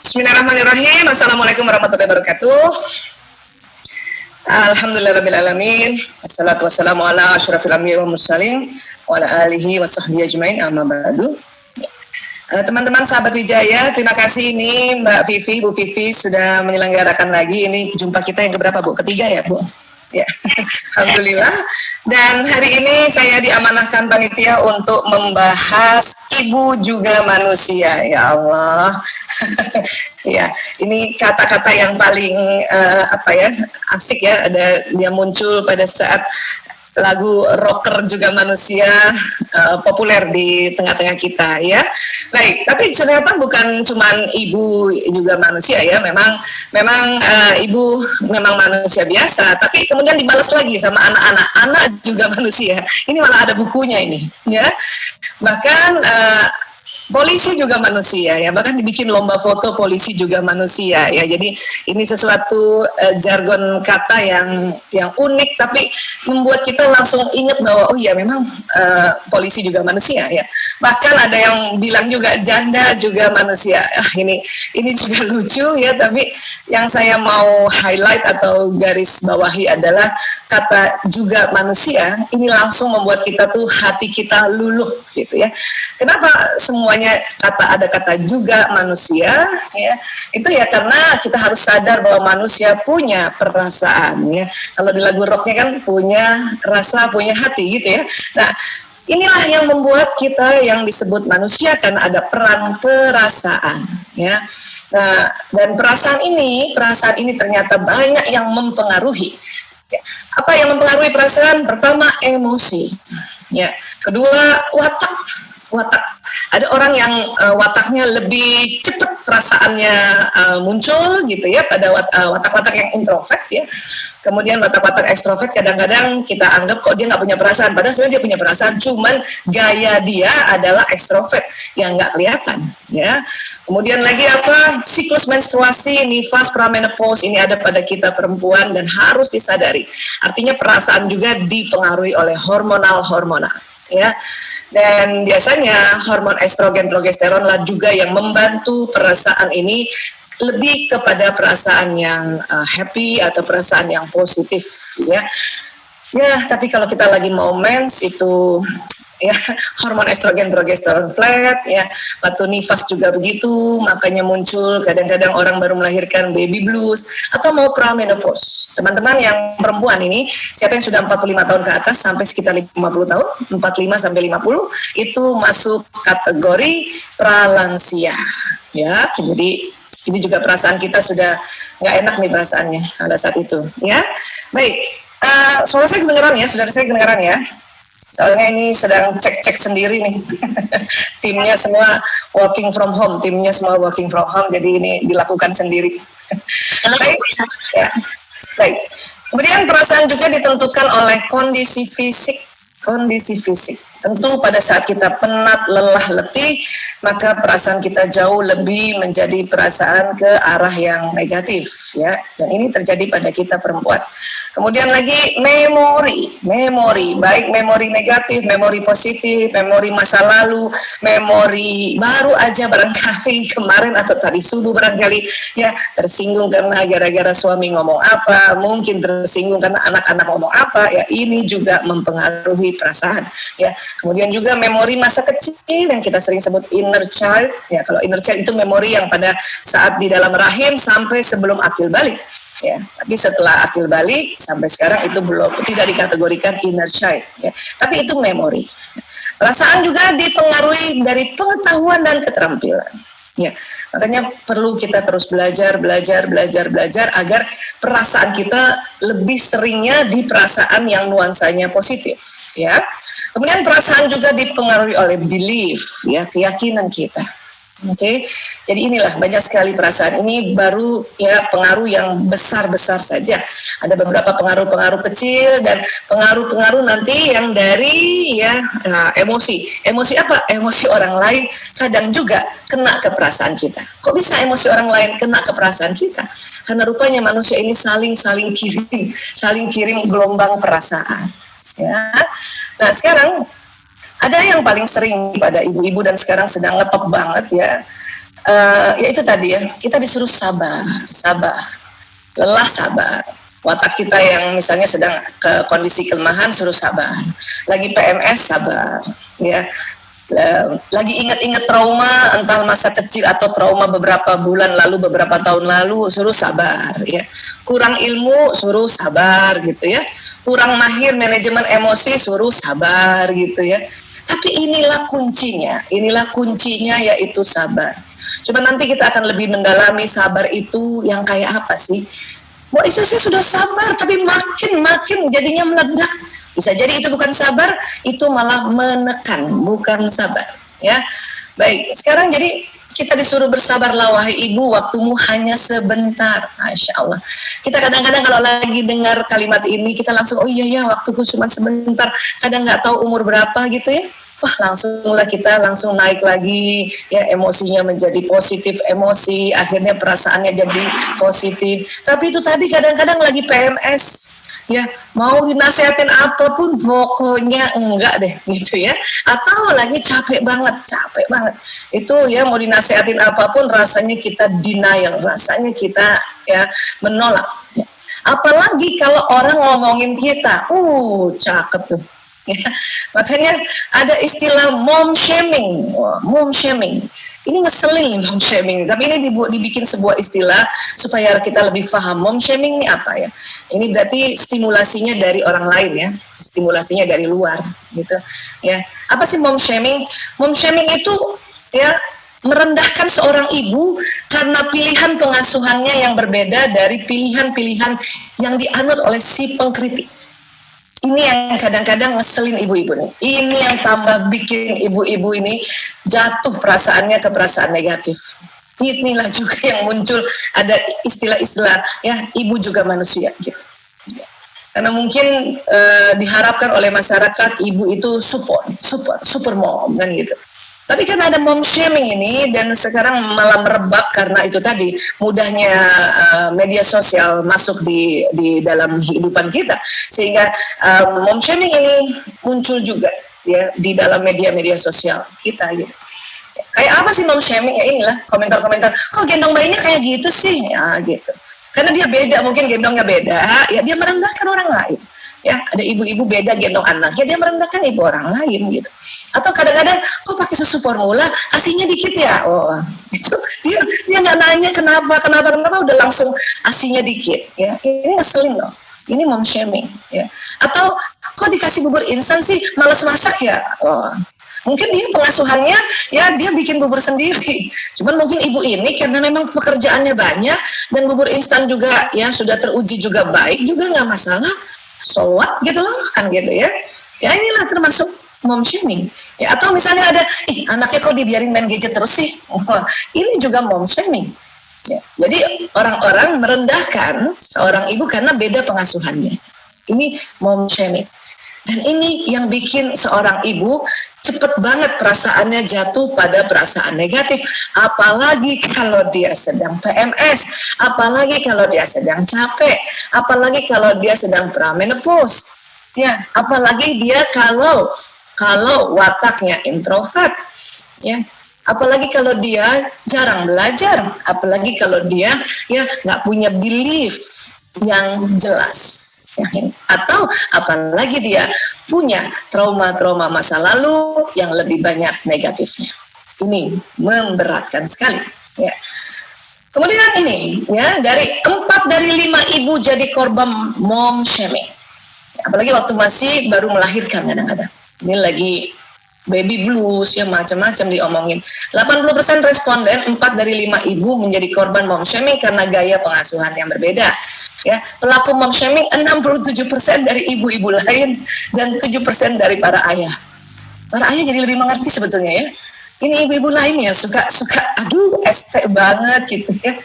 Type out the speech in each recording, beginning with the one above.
Bismillahirrahmanirrahim. Assalamualaikum warahmatullahi wabarakatuh. Alhamdulillahirrabbilalamin. Wassalatu wassalamu ala asyrafil anbiya'i wal mursalin wa ala alihi wa sahbihi ajmain, amma ba'du. Teman-teman sahabat Wijaya, terima kasih ini Mbak Vivi, Bu Vivi sudah menyelenggarakan lagi. Ini jumpa kita yang keberapa, Bu? Ketiga ya, Bu? Ya, alhamdulillah. Dan hari ini saya diamanahkan panitia untuk membahas ibu juga manusia. Ya Allah. Ya, ini kata-kata yang paling asik ya. Dia muncul pada saat lagu rocker juga manusia populer di tengah-tengah kita ya. Baik, tapi ternyata bukan cuman ibu juga manusia ya. Memang ibu memang manusia biasa, tapi kemudian dibalas lagi sama anak juga manusia. Ini malah ada bukunya ini ya. Bahkan polisi juga manusia ya, bahkan dibikin lomba foto polisi juga manusia ya. Jadi ini sesuatu jargon kata yang unik, tapi membuat kita langsung ingat bahwa oh ya memang polisi juga manusia ya. Bahkan ada yang bilang juga janda juga manusia. Ini juga lucu ya, tapi yang saya mau highlight atau garis bawahi adalah kata juga manusia. Ini langsung membuat kita tuh hati kita luluh gitu ya. Kenapa semuanya ada kata juga manusia ya, itu ya karena kita harus sadar bahwa manusia punya perasaan ya. Kalau di lagu rocknya kan punya rasa, punya hati gitu ya. Nah, inilah yang membuat kita yang disebut manusia kan ada peran perasaan ya. Nah, dan perasaan ini ternyata banyak yang mempengaruhi. Apa yang mempengaruhi perasaan? Pertama, emosi ya. Kedua, watak. Ada orang yang wataknya lebih cepat perasaannya muncul gitu ya, pada watak-watak yang introvert ya. Kemudian watak-watak ekstrovert kadang-kadang kita anggap kok dia nggak punya perasaan, padahal sebenarnya dia punya perasaan, cuman gaya dia adalah ekstrovert yang nggak kelihatan ya. Kemudian lagi siklus menstruasi, nifas, pramenopause ini ada pada kita perempuan dan harus disadari. Artinya perasaan juga dipengaruhi oleh hormonal ya. Dan biasanya hormon estrogen, progesteron lah juga yang membantu perasaan ini lebih kepada perasaan yang happy atau perasaan yang positif ya. Ya, tapi kalau kita lagi mau mens itu ya hormon estrogen, progesteron flat ya. Waktu nifas juga begitu, makanya muncul kadang-kadang orang baru melahirkan baby blues atau mau pramenopause. Teman-teman yang perempuan ini, siapa yang sudah 45 tahun ke atas sampai sekitar 50 tahun, 45 sampai 50 itu masuk kategori pralansia ya. Jadi ini juga perasaan kita sudah nggak enak nih perasaannya pada saat itu ya. Baik, suara saya kedengeran ya, saudara saya kedengeran ya. Soalnya ini sedang cek-cek sendiri nih. Timnya semua working from home, jadi ini dilakukan sendiri. Baik, ya. Baik. Kemudian perasaan juga ditentukan oleh kondisi fisik. Tentu pada saat kita penat, lelah, letih, maka perasaan kita jauh lebih menjadi perasaan ke arah yang negatif ya. Dan ini terjadi pada kita perempuan. Kemudian lagi memori, baik memori negatif, memori positif, memori masa lalu, memori baru aja barangkali kemarin atau tadi subuh barangkali ya, tersinggung karena gara-gara suami ngomong apa, mungkin tersinggung karena anak-anak ngomong apa ya, ini juga mempengaruhi perasaan ya. Kemudian juga memori masa kecil yang kita sering sebut inner child ya. Kalau inner child itu memori yang pada saat di dalam rahim sampai sebelum akil balik ya. Tapi setelah akil balik sampai sekarang itu tidak dikategorikan inner child ya. Tapi itu memori. Perasaan juga dipengaruhi dari pengetahuan dan keterampilan. Ya, makanya perlu kita terus belajar agar perasaan kita lebih seringnya di perasaan yang nuansanya positif ya. Kemudian perasaan juga dipengaruhi oleh belief ya, keyakinan kita. Oke. Jadi inilah banyak sekali perasaan ini baru ya pengaruh yang besar-besar saja. Ada beberapa pengaruh-pengaruh kecil dan pengaruh-pengaruh nanti yang dari ya emosi. Emosi apa? Emosi orang lain kadang juga kena ke perasaan kita. Kok bisa emosi orang lain kena ke perasaan kita? Karena rupanya manusia ini saling kirim gelombang perasaan. Ya. Nah, sekarang ada yang paling sering pada ibu-ibu dan sekarang sedang ngetop banget ya. Ya itu tadi ya, kita disuruh sabar, lelah sabar. Watak kita yang misalnya sedang ke kondisi kelemahan suruh sabar, lagi PMS sabar, ya. Lagi ingat-ingat trauma entah masa kecil atau trauma beberapa bulan lalu, beberapa tahun lalu, suruh sabar ya. Kurang ilmu suruh sabar gitu ya. Kurang mahir manajemen emosi suruh sabar gitu ya. Tapi inilah kuncinya yaitu sabar. Coba nanti kita akan lebih mendalami sabar itu yang kayak apa sih. Wah, saya sudah sabar tapi makin jadinya meledak. Bisa jadi itu bukan sabar, itu malah menekan, bukan sabar. Ya, baik. Sekarang jadi kita disuruh bersabarlah wahai ibu, waktumu hanya sebentar. Masya Allah. Kita kadang-kadang kalau lagi dengar kalimat ini, kita langsung, oh iya ya, waktuku cuma sebentar. Kadang nggak tahu umur berapa gitu ya. Wah, kita langsung naik lagi, ya emosinya menjadi positif emosi, akhirnya perasaannya jadi positif. Tapi itu tadi kadang-kadang lagi PMS. Ya, mau dinasehatin apapun pokoknya enggak deh gitu ya. Atau lagi capek banget. Itu ya mau dinasehatin apapun rasanya kita denial, rasanya kita ya menolak. Ya. Apalagi kalau orang ngomongin kita, cakep tuh. Ya, makanya ada istilah mom shaming. Mom shaming. Ini ngeselin mom shaming, tapi ini dibikin sebuah istilah supaya kita lebih paham. Mom shaming ini apa ya? Ini berarti stimulasinya dari orang lain ya, stimulasinya dari luar gitu. Ya, apa sih mom shaming? Mom shaming itu ya merendahkan seorang ibu karena pilihan pengasuhannya yang berbeda dari pilihan-pilihan yang dianut oleh si pengkritik. Ini yang kadang-kadang ngeselin ibu-ibu nih. Ini yang tambah bikin ibu-ibu ini jatuh perasaannya ke perasaan negatif. Inilah juga yang muncul ada istilah-istilah ya ibu juga manusia gitu. Karena mungkin diharapkan oleh masyarakat ibu itu super mom kan gitu. Tapi kan ada mom shaming ini dan sekarang malah merebak karena itu tadi mudahnya media sosial masuk di dalam kehidupan kita sehingga mom shaming ini muncul juga ya di dalam media sosial kita gitu. Kayak apa sih mom shaming? Ya inilah komentar-komentar. Kok gendong bayinya kayak gitu sih? Ya gitu. Karena dia beda, mungkin gendongnya beda, ya dia merendahkan orang lain. Ya, ada ibu-ibu beda gendong anak, ya dia merendahkan ibu orang lain gitu. Atau kadang-kadang, kok pakai susu formula, asinya dikit ya? Oh, itu dia nggak nanya kenapa udah langsung asinya dikit. Ya, ini ngeselin loh. Ini mom shaming. Ya. Atau kok dikasih bubur instan sih, malas masak ya? Oh. Mungkin dia pengasuhannya, ya dia bikin bubur sendiri. Cuman mungkin ibu ini karena memang pekerjaannya banyak dan bubur instan juga ya sudah teruji juga baik juga nggak masalah. So what gitu loh kan gitu ya. Ya inilah termasuk mom shaming. Ya atau misalnya ada, anaknya kok dibiarin main gadget terus sih. Ini juga mom shaming. Ya, jadi orang-orang merendahkan seorang ibu karena beda pengasuhannya. Ini mom shaming. Dan ini yang bikin seorang ibu cepet banget perasaannya jatuh pada perasaan negatif. Apalagi kalau dia sedang PMS, apalagi kalau dia sedang capek, apalagi kalau dia sedang pramenopause. Ya, apalagi dia kalau wataknya introvert. Ya, apalagi kalau dia jarang belajar, apalagi kalau dia ya nggak punya belief yang jelas. Atau apalagi dia punya trauma-trauma masa lalu yang lebih banyak negatifnya. Ini memberatkan sekali. Ya. Kemudian ini ya dari 4 dari 5 ibu jadi korban mom shaming. Apalagi waktu masih baru melahirkan kadang-kadang. Ini lagi baby blues ya macam-macam diomongin. 80% responden 4 dari 5 ibu menjadi korban mom shaming karena gaya pengasuhan yang berbeda. Ya, pelaku mom shaming 67% dari ibu-ibu lain dan 7% dari para ayah. Para ayah jadi lebih mengerti sebetulnya ya. Ini ibu-ibu lain ya suka aduh ST banget gitu ya.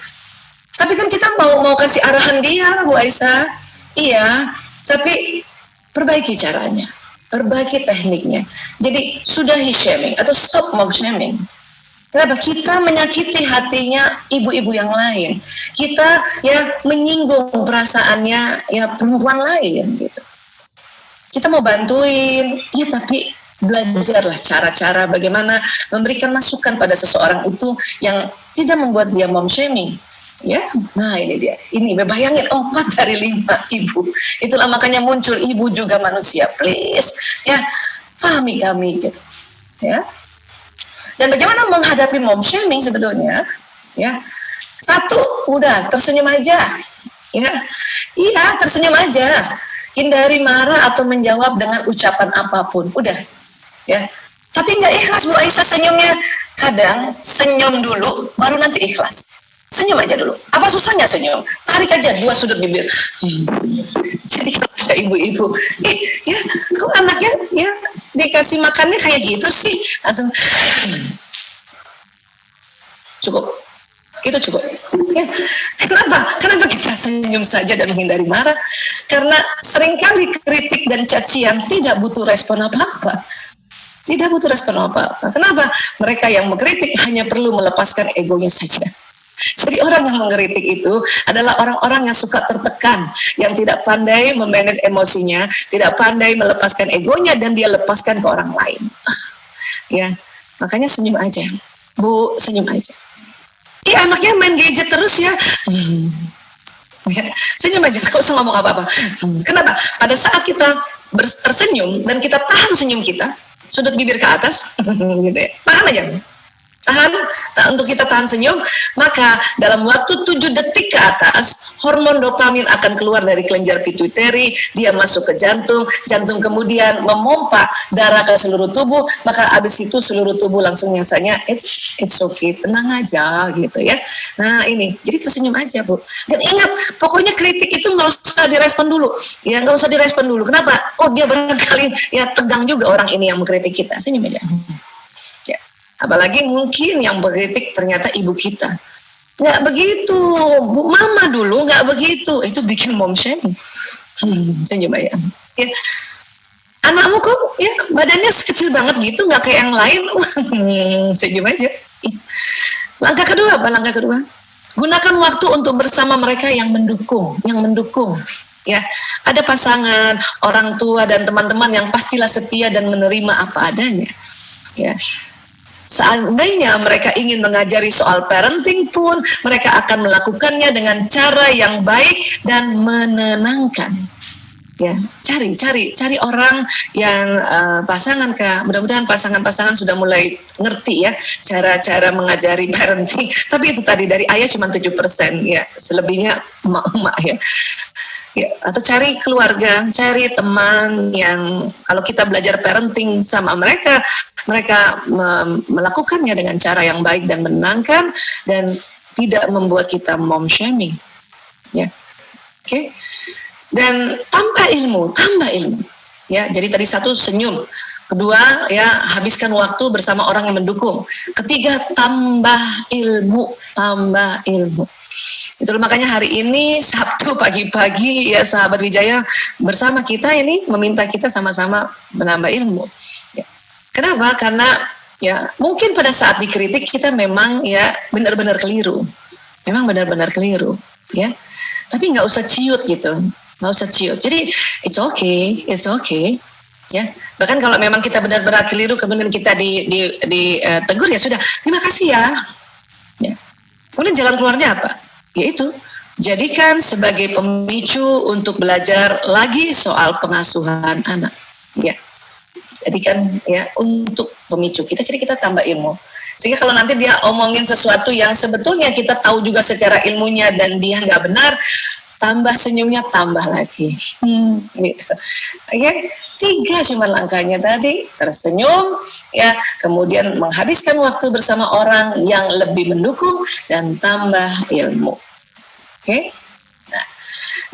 Tapi kan kita mau kasih arahan dia Bu Aisyah. Iya, tapi perbaiki caranya. Perbaiki tekniknya. Jadi sudahi shaming atau stop mom shaming. Kenapa? Kita menyakiti hatinya ibu-ibu yang lain. Kita ya menyinggung perasaannya ya perempuan lain gitu. Kita mau bantuin, ya tapi belajarlah cara-cara bagaimana memberikan masukan pada seseorang itu yang tidak membuat dia mom shaming. Ya, nah ini dia. Ini bayangin 4 dari 5 ibu. Itulah makanya muncul ibu juga manusia. Please, ya pahami kami gitu. Ya. Dan bagaimana menghadapi mom shaming sebetulnya? Ya, satu, udah tersenyum aja. Ya, iya tersenyum aja. Hindari marah atau menjawab dengan ucapan apapun. Udah, ya. Tapi nggak ikhlas Bu Aisyah senyumnya. Kadang senyum dulu, baru nanti ikhlas. Senyum aja dulu. Apa susahnya senyum? Tarik aja 2 sudut bibir. Jadi kalau ada ibu-ibu, ya, kok anaknya ya dikasih makannya kayak gitu sih? Langsung cukup. Itu cukup. Ya. Kenapa kita senyum saja dan menghindari marah? Karena seringkali kritik dan cacian tidak butuh respon apa-apa. Tidak butuh respon apa-apa. Kenapa? Mereka yang mengkritik hanya perlu melepaskan egonya saja. Jadi orang yang mengkritik itu adalah orang-orang yang suka tertekan, yang tidak pandai memanage emosinya, tidak pandai melepaskan egonya, dan dia lepaskan ke orang lain. Ya, makanya senyum aja, Bu, senyum aja. Iya, anaknya main gadget terus ya. Ya, senyum aja, nggak usah ngomong apa-apa. Kenapa? Pada saat kita tersenyum dan kita tahan senyum kita, sudut bibir ke atas, gitu ya, tahan aja. Tahan, untuk kita tahan senyum, maka dalam waktu 7 detik ke atas, hormon dopamin akan keluar dari kelenjar pituitari, dia masuk ke jantung, jantung kemudian memompa darah ke seluruh tubuh, maka abis itu seluruh tubuh langsung nyasanya, it's okay, tenang aja gitu ya. Nah ini, jadi tersenyum aja Bu. Dan ingat, pokoknya kritik itu nggak usah direspon dulu, ya nggak usah direspon dulu. Kenapa? Oh dia barangkali ya tegang juga orang ini yang mengkritik kita, senyum aja. Apalagi mungkin yang berkritik ternyata ibu kita. Nggak begitu, Bu Mama dulu nggak begitu. Itu bikin mom shaming. Senyum aja. Ya. Anakmu kok ya badannya sekecil banget gitu, nggak kayak yang lain. Senyum aja. Langkah kedua apa? Langkah kedua, gunakan waktu untuk bersama mereka yang mendukung. Ya, ada pasangan, orang tua dan teman-teman yang pastilah setia dan menerima apa adanya. Ya. Seandainya mereka ingin mengajari soal parenting pun, mereka akan melakukannya dengan cara yang baik dan menenangkan. Ya, cari orang yang pasangan Kak. Mudah-mudahan pasangan-pasangan sudah mulai ngerti ya cara-cara mengajari parenting. Tapi itu tadi dari ayah cuma 7% ya, selebihnya emak-emak ya. Ya, atau cari keluarga, cari teman yang kalau kita belajar parenting sama mereka melakukannya dengan cara yang baik dan menenangkan dan tidak membuat kita mom shaming. Ya. Oke. Dan tambah ilmu. Ya, jadi tadi 1 senyum. Kedua, ya habiskan waktu bersama orang yang mendukung. Ketiga, tambah ilmu. Itu makanya hari ini Sabtu pagi-pagi ya sahabat Wijaya bersama kita ini meminta kita sama-sama menambah ilmu. Ya. Kenapa? Karena ya mungkin pada saat dikritik kita memang ya benar-benar keliru. Ya. Tapi nggak usah ciut gitu. Jadi it's okay. Ya. Bahkan kalau memang kita benar-benar keliru kemudian kita ditegur ya sudah, terima kasih ya. Ya. Kemudian jalan keluarnya apa? Yaitu jadikan sebagai pemicu untuk belajar lagi soal pengasuhan anak. Ya, jadikan ya untuk pemicu kita, jadi kita tambah ilmu. Sehingga kalau nanti dia omongin sesuatu yang sebetulnya kita tahu juga secara ilmunya dan dia nggak benar, tambah senyumnya tambah lagi. Gitu. Oke, 3 cuma langkahnya tadi, tersenyum, ya, kemudian menghabiskan waktu bersama orang yang lebih mendukung dan tambah ilmu. Oke. Nah,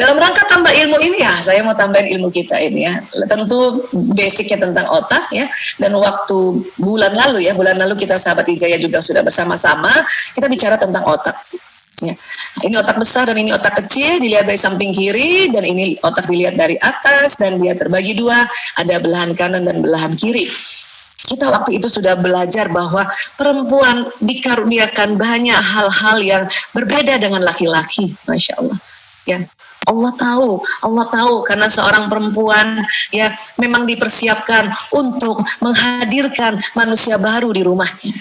dalam rangka tambah ilmu ini ya, saya mau tambahin ilmu kita ini ya. Tentu basicnya tentang otak ya. Dan waktu bulan lalu kita sahabat Wijaya juga sudah bersama-sama kita bicara tentang otak. Ya. Ini otak besar dan ini otak kecil, dilihat dari samping kiri dan ini otak dilihat dari atas dan dia terbagi 2, ada belahan kanan dan belahan kiri. Kita waktu itu sudah belajar bahwa perempuan dikaruniakan banyak hal-hal yang berbeda dengan laki-laki, Masya Allah. Ya, Allah tahu karena seorang perempuan ya memang dipersiapkan untuk menghadirkan manusia baru di rumahnya.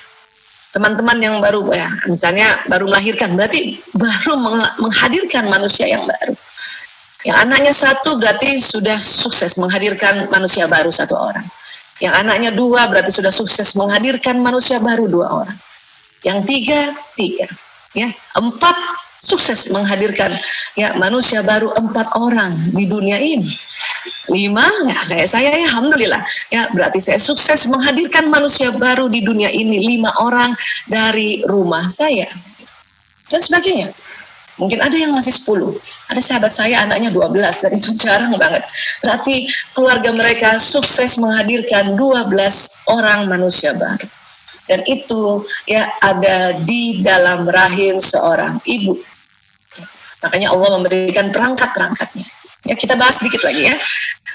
teman-teman yang baru ya, misalnya baru melahirkan, berarti baru menghadirkan manusia yang baru. Yang anaknya 1 berarti sudah sukses menghadirkan manusia baru 1 orang. Yang anaknya 2 berarti sudah sukses menghadirkan manusia baru 2 orang. Yang 3, ya 4 sukses menghadirkan ya manusia baru 4 orang di dunia ini. 5 ya kayak saya ya, alhamdulillah ya, berarti saya sukses menghadirkan manusia baru di dunia ini 5 orang dari rumah saya dan sebagainya. Mungkin ada yang masih 10. Ada sahabat saya anaknya 12 dan itu jarang banget. Berarti keluarga mereka sukses menghadirkan 12 orang manusia baru. Dan itu ya ada di dalam rahim seorang ibu. Makanya Allah memberikan perangkat-perangkatnya. Ya kita bahas sedikit lagi ya.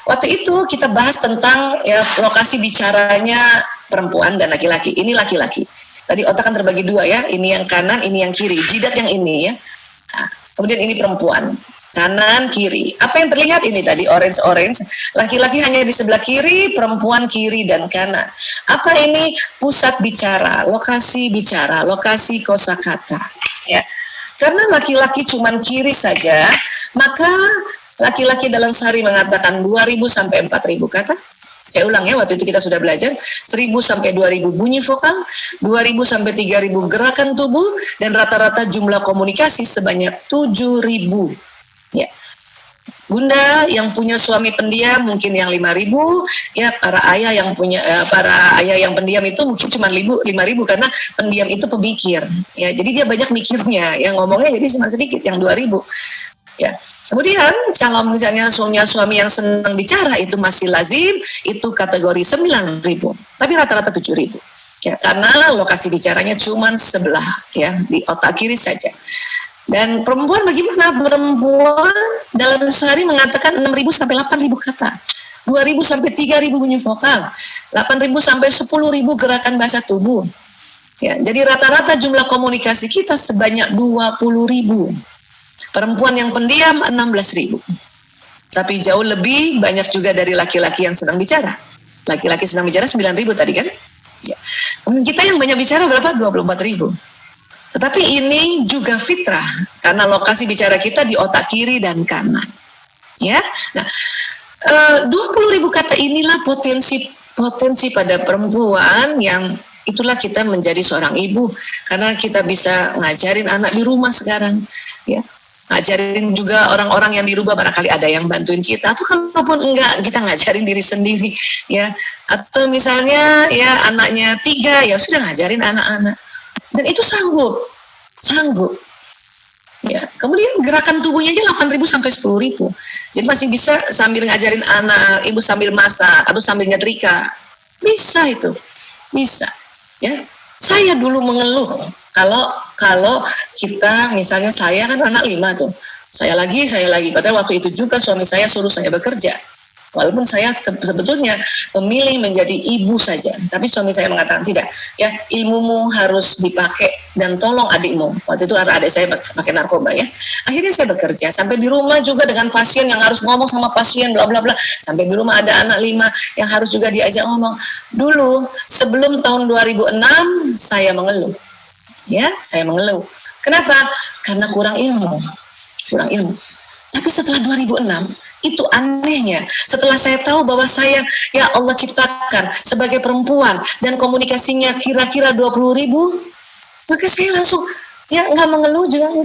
Waktu itu kita bahas tentang ya lokasi bicaranya perempuan dan laki-laki. Ini laki-laki. Tadi otak kan terbagi 2 ya. Ini yang kanan, ini yang kiri. Jidat yang ini ya. Nah, kemudian ini perempuan, kanan, kiri. Apa yang terlihat ini tadi, orange. Laki-laki hanya di sebelah kiri, perempuan kiri dan kanan. Apa ini? Pusat bicara, lokasi kosakata. Ya. Karena laki-laki cuman kiri saja, maka laki-laki dalam sehari mengatakan 2.000 sampai 4.000 kata. Saya ulang ya, waktu itu kita sudah belajar 1.000 sampai 2.000 bunyi vokal, 2.000 sampai 3.000 gerakan tubuh, dan rata-rata jumlah komunikasi sebanyak 7.000. Ya. Bunda yang punya suami pendiam mungkin yang 5.000, ya para ayah yang pendiam itu mungkin cuma 5.000 karena pendiam itu pemikir. Ya, jadi dia banyak mikirnya, yang ngomongnya jadi cuma sedikit, yang 2.000. Ya. Kemudian kalau misalnya suami yang senang bicara itu masih lazim, itu kategori 9.000, tapi rata-rata 7.000. Ya, karena lokasi bicaranya cuma sebelah ya, di otak kiri saja. Dan perempuan bagaimana? Perempuan dalam sehari mengatakan 6.000 sampai 8.000 kata. 2.000 sampai 3.000 bunyi vokal. 8.000 sampai 10.000 gerakan bahasa tubuh. Ya, jadi rata-rata jumlah komunikasi kita sebanyak 20.000. Perempuan yang pendiam 16.000. Tapi jauh lebih banyak juga dari laki-laki yang sedang bicara. Laki-laki sedang bicara 9.000 tadi kan? Ya. Kemudian kita yang banyak bicara berapa? 24.000. Tetapi ini juga fitrah karena lokasi bicara kita di otak kiri dan kanan. Ya. Nah, 20.000 kata inilah potensi pada perempuan yang itulah kita menjadi seorang ibu karena kita bisa ngajarin anak di rumah sekarang, ya. Ngajarin juga orang-orang yang dirubah, barangkali ada yang bantuin kita, atau kalaupun enggak, kita ngajarin diri sendiri, ya. Atau misalnya ya anaknya 3, ya sudah ngajarin anak-anak. Dan itu sanggup. Ya, kemudian gerakan tubuhnya aja 8.000 sampai 10.000. Jadi masih bisa sambil ngajarin anak, ibu sambil masak atau sambil nyetrika. Bisa itu. Bisa. Ya. Saya dulu mengeluh kalau kita misalnya saya kan anak 5 tuh. Saya lagi padahal waktu itu juga suami saya suruh saya bekerja. Walaupun saya sebetulnya memilih menjadi ibu saja, tapi suami saya mengatakan tidak, ya ilmumu harus dipakai dan tolong adikmu. Waktu itu adik saya pakai narkoba ya. Akhirnya saya bekerja sampai di rumah juga dengan pasien yang harus ngomong sama pasien bla bla bla. Sampai di rumah ada anak 5 yang harus juga diajak ngomong. Dulu sebelum tahun 2006 saya mengeluh. Ya, saya mengeluh. Kenapa? Karena kurang ilmu. Tapi setelah 2006, itu anehnya. Setelah saya tahu bahwa saya, ya Allah ciptakan sebagai perempuan dan komunikasinya kira-kira 20.000, maka saya langsung, ya nggak mengeluh juga.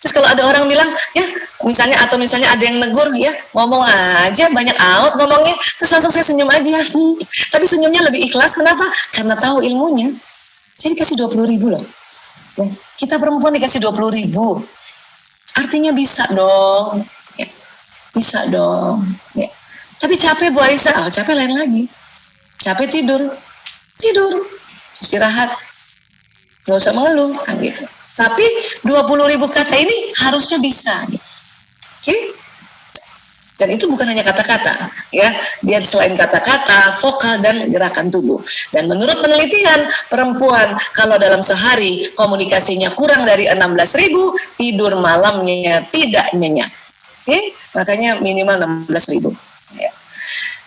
Terus kalau ada orang bilang, ya misalnya ada yang negur, ya ngomong aja, banyak out ngomongnya, terus langsung saya senyum aja. Tapi senyumnya lebih ikhlas, kenapa? Karena tahu ilmunya. Saya dikasih 20.000 loh. Ya, kita perempuan dikasih 20.000. Artinya bisa dong. Ya, bisa dong. Ya. Tapi capek Bu Aisyah, capek lain lagi. Capek tidur. Istirahat. Gak usah mengeluh kan gitu. Tapi 20.000 kata ini harusnya bisa. Gitu. Oke? Dan itu bukan hanya kata-kata, ya. Dia selain kata-kata, vokal dan gerakan tubuh. Dan menurut penelitian, perempuan kalau dalam sehari komunikasinya kurang dari 16.000, tidur malamnya tidak nyenyak. Oke? Makanya minimal 16.000. Ya.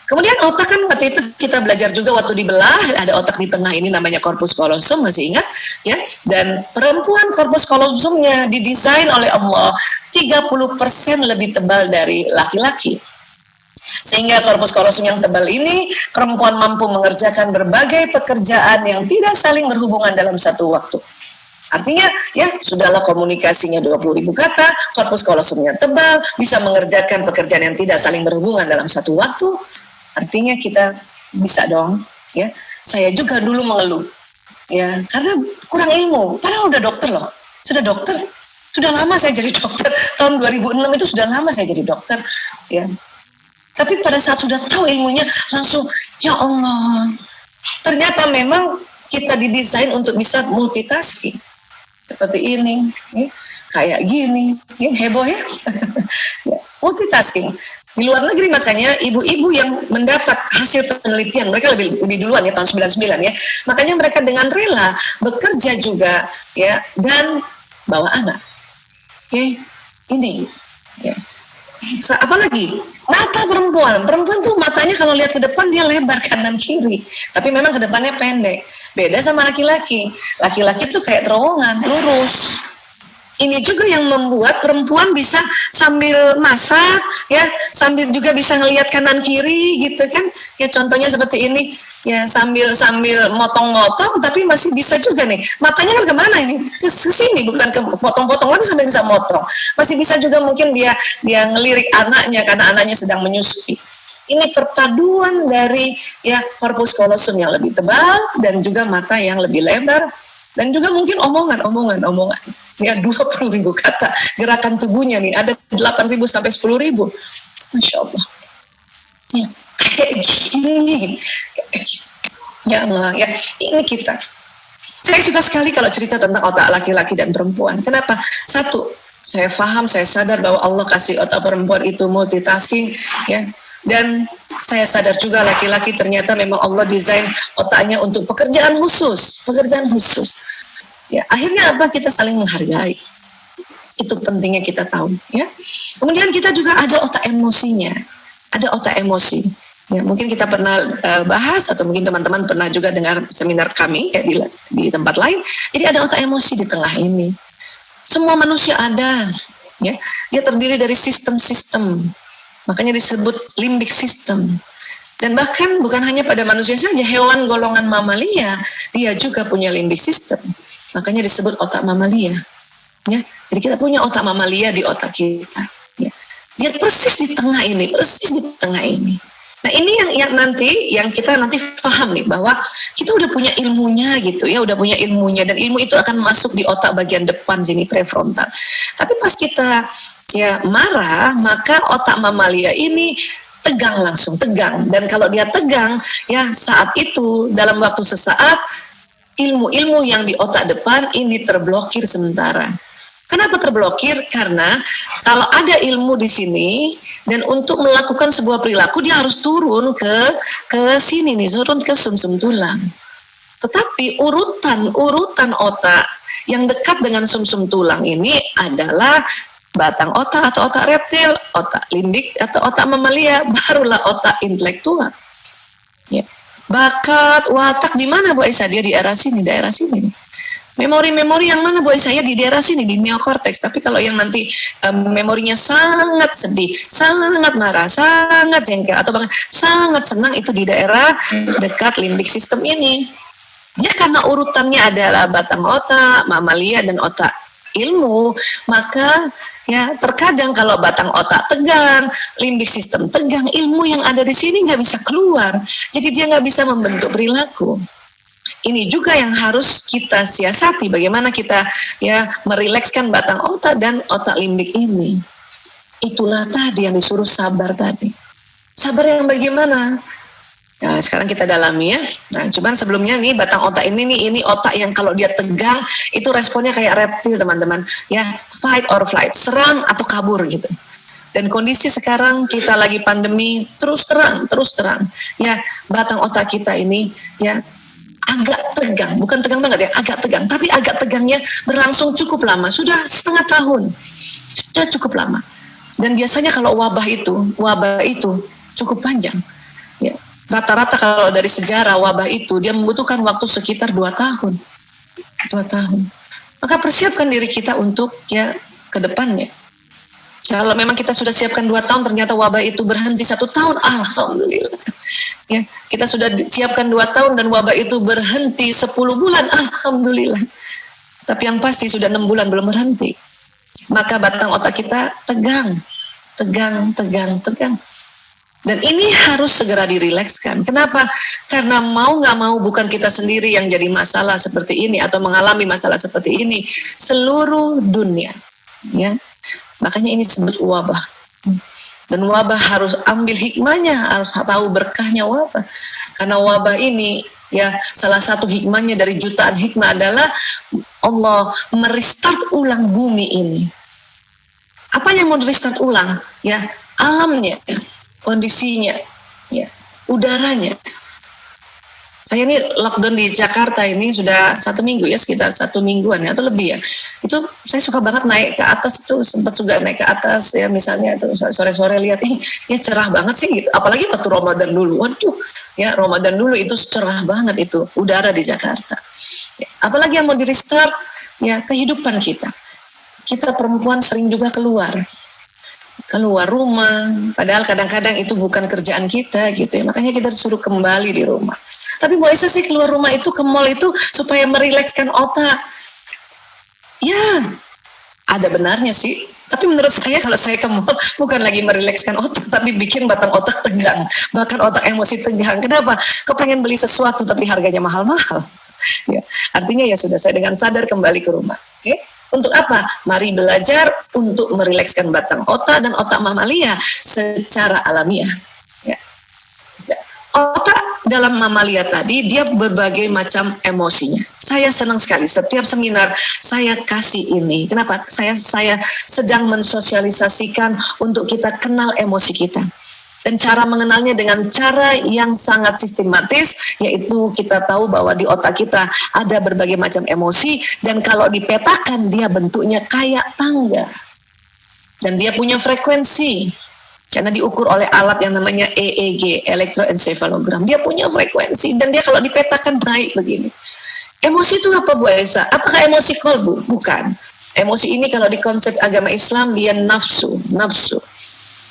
Kemudian otak kan waktu itu kita belajar juga waktu dibelah, ada otak di tengah ini namanya corpus callosum, masih ingat ya? Dan perempuan corpus callosumnya didesain oleh Allah 30% lebih tebal dari laki-laki. Sehingga corpus callosum yang tebal ini, perempuan mampu mengerjakan berbagai pekerjaan yang tidak saling berhubungan dalam satu waktu. Artinya ya sudahlah komunikasinya 20.000 kata, corpus callosumnya tebal, bisa mengerjakan pekerjaan yang tidak saling berhubungan dalam satu waktu. Artinya kita bisa dong, ya. Saya juga dulu mengeluh, ya, karena kurang ilmu. Padahal udah dokter loh, sudah dokter, sudah lama saya jadi dokter. Tahun 2006 itu sudah lama saya jadi dokter, ya. Tapi pada saat sudah tahu ilmunya, langsung, ya Allah, ternyata memang kita didesain untuk bisa multitasking. Seperti ini, ya. Kayak gini, ya, heboh ya. Ya, multitasking. Di luar negeri makanya ibu-ibu yang mendapat hasil penelitian, mereka lebih duluan ya, tahun 99 ya. Makanya mereka dengan rela bekerja juga ya, dan bawa anak. Oke, ini ya. Apalagi mata perempuan tuh matanya kalau lihat ke depan dia lebar kanan kiri, tapi memang ke depannya pendek. Beda sama laki-laki. Laki-laki tuh kayak terowongan, lurus. Ini juga yang membuat perempuan bisa sambil masak, ya, sambil juga bisa ngelihat kanan kiri, gitu kan? Ya contohnya seperti ini, ya sambil motong-motong, tapi masih bisa juga nih. Matanya kan kemana ini? Ke sini, bukan ke potong-potong lagi sambil bisa motong. Masih bisa juga mungkin dia ngelirik anaknya karena anaknya sedang menyusui. Ini perpaduan dari ya corpus callosum yang lebih tebal dan juga mata yang lebih lebar dan juga mungkin omongan. Ya 20.000 kata, gerakan tubuhnya nih ada 8.000 sampai 10.000. Masya Allah. Ya, kayak gini. Ya Allah, ya ini kita. Saya suka sekali kalau cerita tentang otak laki-laki dan perempuan. Kenapa? Satu, saya paham, saya sadar bahwa Allah kasih otak perempuan itu multitasking, ya. Dan saya sadar juga laki-laki ternyata memang Allah desain otaknya untuk pekerjaan khusus. Ya, akhirnya apa? Kita saling menghargai. Itu pentingnya kita tahu, ya. Kemudian kita juga ada otak emosinya. Ada otak emosi. Ya, mungkin kita pernah bahas atau mungkin teman-teman pernah juga dengar seminar kami ya, di tempat lain. Jadi ada otak emosi di tengah ini. Semua manusia ada, ya. Dia terdiri dari sistem-sistem. Makanya disebut limbic system. Dan bahkan bukan hanya pada manusia saja, hewan golongan mamalia dia juga punya limbic system. Makanya disebut otak mamalia. Ya, jadi kita punya otak mamalia di otak kita. Ya. Dia persis di tengah ini. Nah ini yang kita nanti paham nih bahwa kita udah punya ilmunya gitu ya, dan ilmu itu akan masuk di otak bagian depan sini prefrontal. Tapi pas kita ya marah, maka otak mamalia ini tegang, dan kalau dia tegang ya saat itu dalam waktu sesaat ilmu-ilmu yang di otak depan ini terblokir sementara. Kenapa terblokir? Karena kalau ada ilmu di sini dan untuk melakukan sebuah perilaku dia harus turun ke sini nih, turun ke sumsum tulang. Tetapi urutan otak yang dekat dengan sumsum tulang ini adalah batang otak atau otak reptil, otak limbik atau otak mamalia, barulah otak intelektual. Ya. Bakat, watak di mana Bu Aisyah? Dia di daerah sini nih. Memori yang mana Bu Aisyah? Di daerah sini, di neokorteks. Tapi kalau yang nanti memorinya sangat sedih, sangat marah, sangat jengkel, atau bahkan sangat senang, itu di daerah dekat limbik sistem ini. Ya karena urutannya adalah batang otak, mamalia, dan otak ilmu, maka ya terkadang kalau batang otak tegang, limbik sistem tegang, ilmu yang ada di sini nggak bisa keluar, jadi dia nggak bisa membentuk perilaku. Ini juga yang harus kita siasati, bagaimana kita ya merilekskan batang otak dan otak limbik ini. Itulah tadi yang disuruh sabar tadi. Sabar yang bagaimana? Nah, sekarang kita dalami ya. Nah, cuman sebelumnya nih batang otak ini otak yang kalau dia tegang itu responnya kayak reptil teman-teman. Ya, fight or flight, serang atau kabur gitu. Dan kondisi sekarang kita lagi pandemi terus terang. Ya, batang otak kita ini ya agak tegang, bukan tegang banget ya, agak tegang. Tapi agak tegangnya berlangsung cukup lama, sudah setengah tahun, sudah cukup lama. Dan biasanya kalau wabah itu cukup panjang. Ya, rata-rata kalau dari sejarah wabah itu dia membutuhkan waktu sekitar 2 tahun. 2 tahun. Maka persiapkan diri kita untuk ya ke depannya. Kalau memang kita sudah siapkan 2 tahun, ternyata wabah itu berhenti 1 tahun, alhamdulillah. Ya, kita sudah siapkan 2 tahun dan wabah itu berhenti 10 bulan, alhamdulillah. Tapi yang pasti sudah 6 bulan belum berhenti. Maka batang otak kita tegang. Dan ini harus segera dirilekskan. Kenapa? Karena mau nggak mau bukan kita sendiri yang jadi masalah seperti ini atau mengalami masalah seperti ini. Seluruh dunia. Ya. Makanya ini disebut wabah. Dan wabah harus ambil hikmahnya, harus tahu berkahnya wabah. Karena wabah ini, ya salah satu hikmahnya dari jutaan hikmah adalah Allah merestart ulang bumi ini. Apa yang mau direstart ulang? Ya, alamnya, kondisinya, ya, udaranya. Saya ini lockdown di Jakarta ini sudah 1 minggu ya, sekitar 1 mingguan ya, atau lebih ya. Itu saya suka banget naik ke atas, itu sempat juga naik ke atas ya, misalnya itu sore-sore lihat ya cerah banget sih gitu. Apalagi waktu Ramadan dulu, waduh ya Ramadan dulu itu cerah banget itu udara di Jakarta. Ya, apalagi yang mau di restart ya kehidupan kita. Kita perempuan sering juga keluar rumah, padahal kadang-kadang itu bukan kerjaan kita gitu ya, makanya kita disuruh kembali di rumah. Tapi Bu Aisyah sih keluar rumah itu ke mall itu supaya merilekskan otak. Ya, ada benarnya sih. Tapi menurut saya kalau saya ke mall bukan lagi merilekskan otak, tapi bikin batang otak tegang, bahkan otak emosi tegang. Kenapa? Kepengen beli sesuatu tapi harganya mahal-mahal. Ya, artinya ya sudah saya dengan sadar kembali ke rumah. Oke? Untuk apa? Mari belajar untuk merilekskan batang otak dan otak mamalia secara alamiah. Ya. Otak dalam mamalia tadi dia berbagai macam emosinya. Saya senang sekali setiap seminar saya kasih ini. Kenapa? Saya sedang mensosialisasikan untuk kita kenal emosi kita. Dan cara mengenalnya dengan cara yang sangat sistematis, yaitu kita tahu bahwa di otak kita ada berbagai macam emosi, dan kalau dipetakan dia bentuknya kayak tangga. Dan dia punya frekuensi, karena diukur oleh alat yang namanya EEG, elektroencephalogram. Dia punya frekuensi, dan dia kalau dipetakan naik begini. Emosi itu apa Bu Aisyah? Apakah emosi kolbu? Bukan. Emosi ini kalau di konsep agama Islam dia nafsu.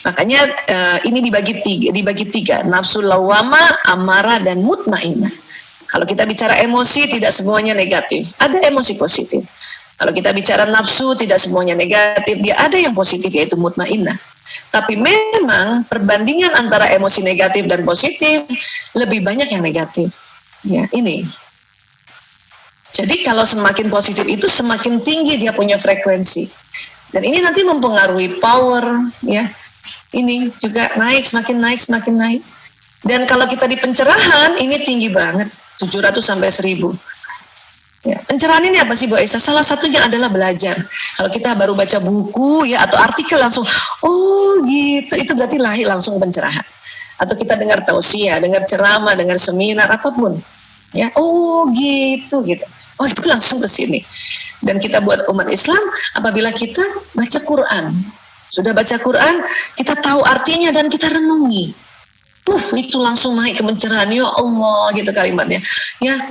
Makanya ini dibagi tiga, nafsu lawama, amarah, dan mutmainnah. Kalau kita bicara emosi, tidak semuanya negatif. Ada emosi positif. Kalau kita bicara nafsu, tidak semuanya negatif. Dia ada yang positif, yaitu mutmainnah. Tapi memang perbandingan antara emosi negatif dan positif lebih banyak yang negatif. Ya, ini. Jadi kalau semakin positif itu semakin tinggi dia punya frekuensi. Dan ini nanti mempengaruhi power, ya. Ini juga naik, semakin naik. Dan kalau kita di pencerahan, ini tinggi banget, 700 sampai 1000. Ya, pencerahan ini apa sih Bu Aisyah? Salah satunya adalah belajar. Kalau kita baru baca buku ya atau artikel langsung, oh gitu, itu berarti lahir langsung pencerahan. Atau kita dengar tausiah, dengar ceramah, dengar seminar, apapun. Ya, oh gitu. Oh itu langsung ke sini. Dan kita buat umat Islam, apabila kita baca Quran, sudah baca Quran, kita tahu artinya dan kita renungi. Itu langsung naik ke pencerahan. Ya Allah, gitu kalimatnya. Ya,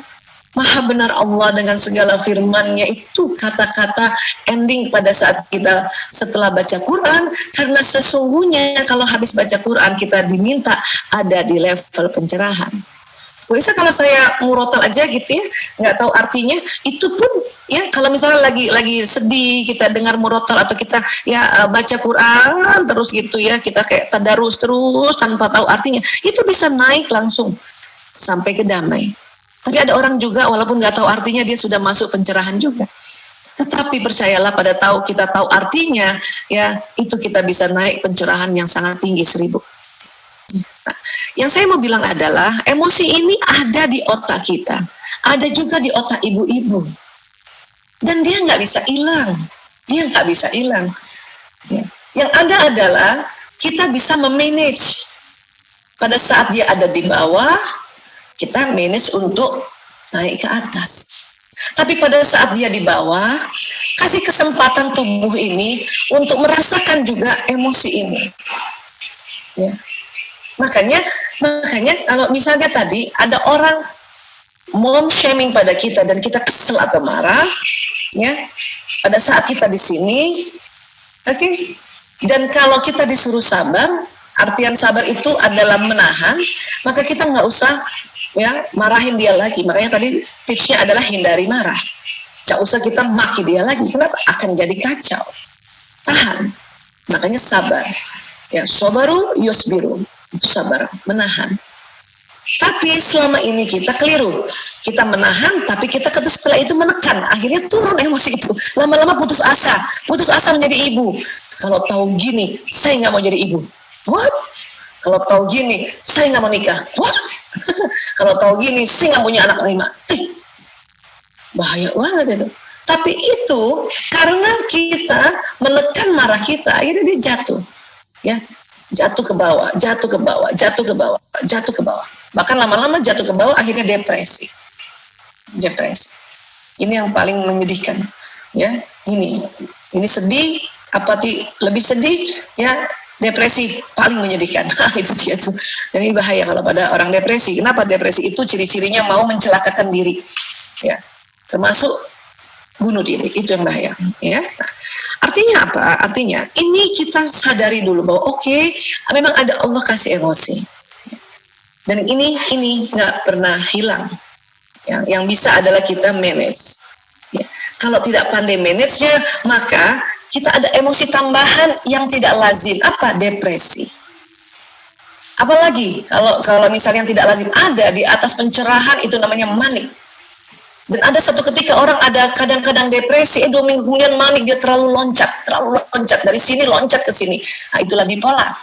Maha benar Allah dengan segala firman-Nya, itu kata-kata ending pada saat kita setelah baca Quran. Karena sesungguhnya kalau habis baca Quran kita diminta ada di level pencerahan. Bisa kalau saya murotal aja gitu ya, nggak tahu artinya, itu pun ya kalau misalnya lagi sedih kita dengar murotal atau kita ya baca Quran terus gitu ya, kita kayak tadarus terus tanpa tahu artinya, itu bisa naik langsung sampai ke damai. Tapi ada orang juga walaupun nggak tahu artinya dia sudah masuk pencerahan juga. Tetapi percayalah pada kita tahu artinya ya, itu kita bisa naik pencerahan yang sangat tinggi 1000. Nah, yang saya mau bilang adalah emosi ini ada di otak kita, ada juga di otak ibu-ibu, dan dia nggak bisa hilang. Ya. Yang ada adalah kita bisa memanage. Pada saat dia ada di bawah, kita manage untuk naik ke atas. Tapi pada saat dia di bawah, kasih kesempatan tubuh ini untuk merasakan juga emosi ini. Ya. Makanya kalau misalnya tadi ada orang mom shaming pada kita dan kita kesel atau marah, ya, pada saat kita di sini, oke. Dan kalau kita disuruh sabar, artian sabar itu adalah menahan, maka kita nggak usah ya marahin dia lagi. Makanya tadi tipsnya adalah hindari marah. Nggak usah kita maki dia lagi. Kenapa? Akan jadi kacau. Tahan. Makanya sabar. Ya, sabaru yusbiru. Itu sabar, menahan. Tapi selama ini kita keliru. Kita menahan, tapi kita setelah itu menekan. Akhirnya turun emosi itu. Lama-lama putus asa. Putus asa menjadi ibu. Kalau tahu gini, saya nggak mau jadi ibu. What? Kalau tahu gini, saya nggak mau nikah. What? Kalau tahu gini, saya nggak punya anak 5. Bahaya banget itu. Tapi itu karena kita menekan marah kita, akhirnya dia jatuh. Ya, jatuh ke bawah, jatuh ke bawah, jatuh ke bawah, jatuh ke bawah. Bahkan lama-lama jatuh ke bawah, akhirnya depresi. Depresi. Ini yang paling menyedihkan. Ya, ini sedih. Lebih sedih? Ya, depresi paling menyedihkan. Itu dia tuh. Dan ini bahaya kalau pada orang depresi. Kenapa depresi itu ciri-cirinya mau mencelakakan diri? Ya, termasuk bunuh diri. Itu yang bahaya. Ya. Nah, artinya apa? Artinya ini kita sadari dulu bahwa oke, memang ada Allah kasih emosi. Dan ini nggak pernah hilang. Ya, yang bisa adalah kita manage. Ya. Kalau tidak pandai manage-nya, maka kita ada emosi tambahan yang tidak lazim. Apa? Depresi. Apalagi kalau misalnya yang tidak lazim ada di atas pencerahan, itu namanya manik. Dan ada satu ketika orang ada kadang-kadang depresi, 2 minggu kemudian manik, dia terlalu loncat dari sini loncat ke sini. Nah, itulah bipolar.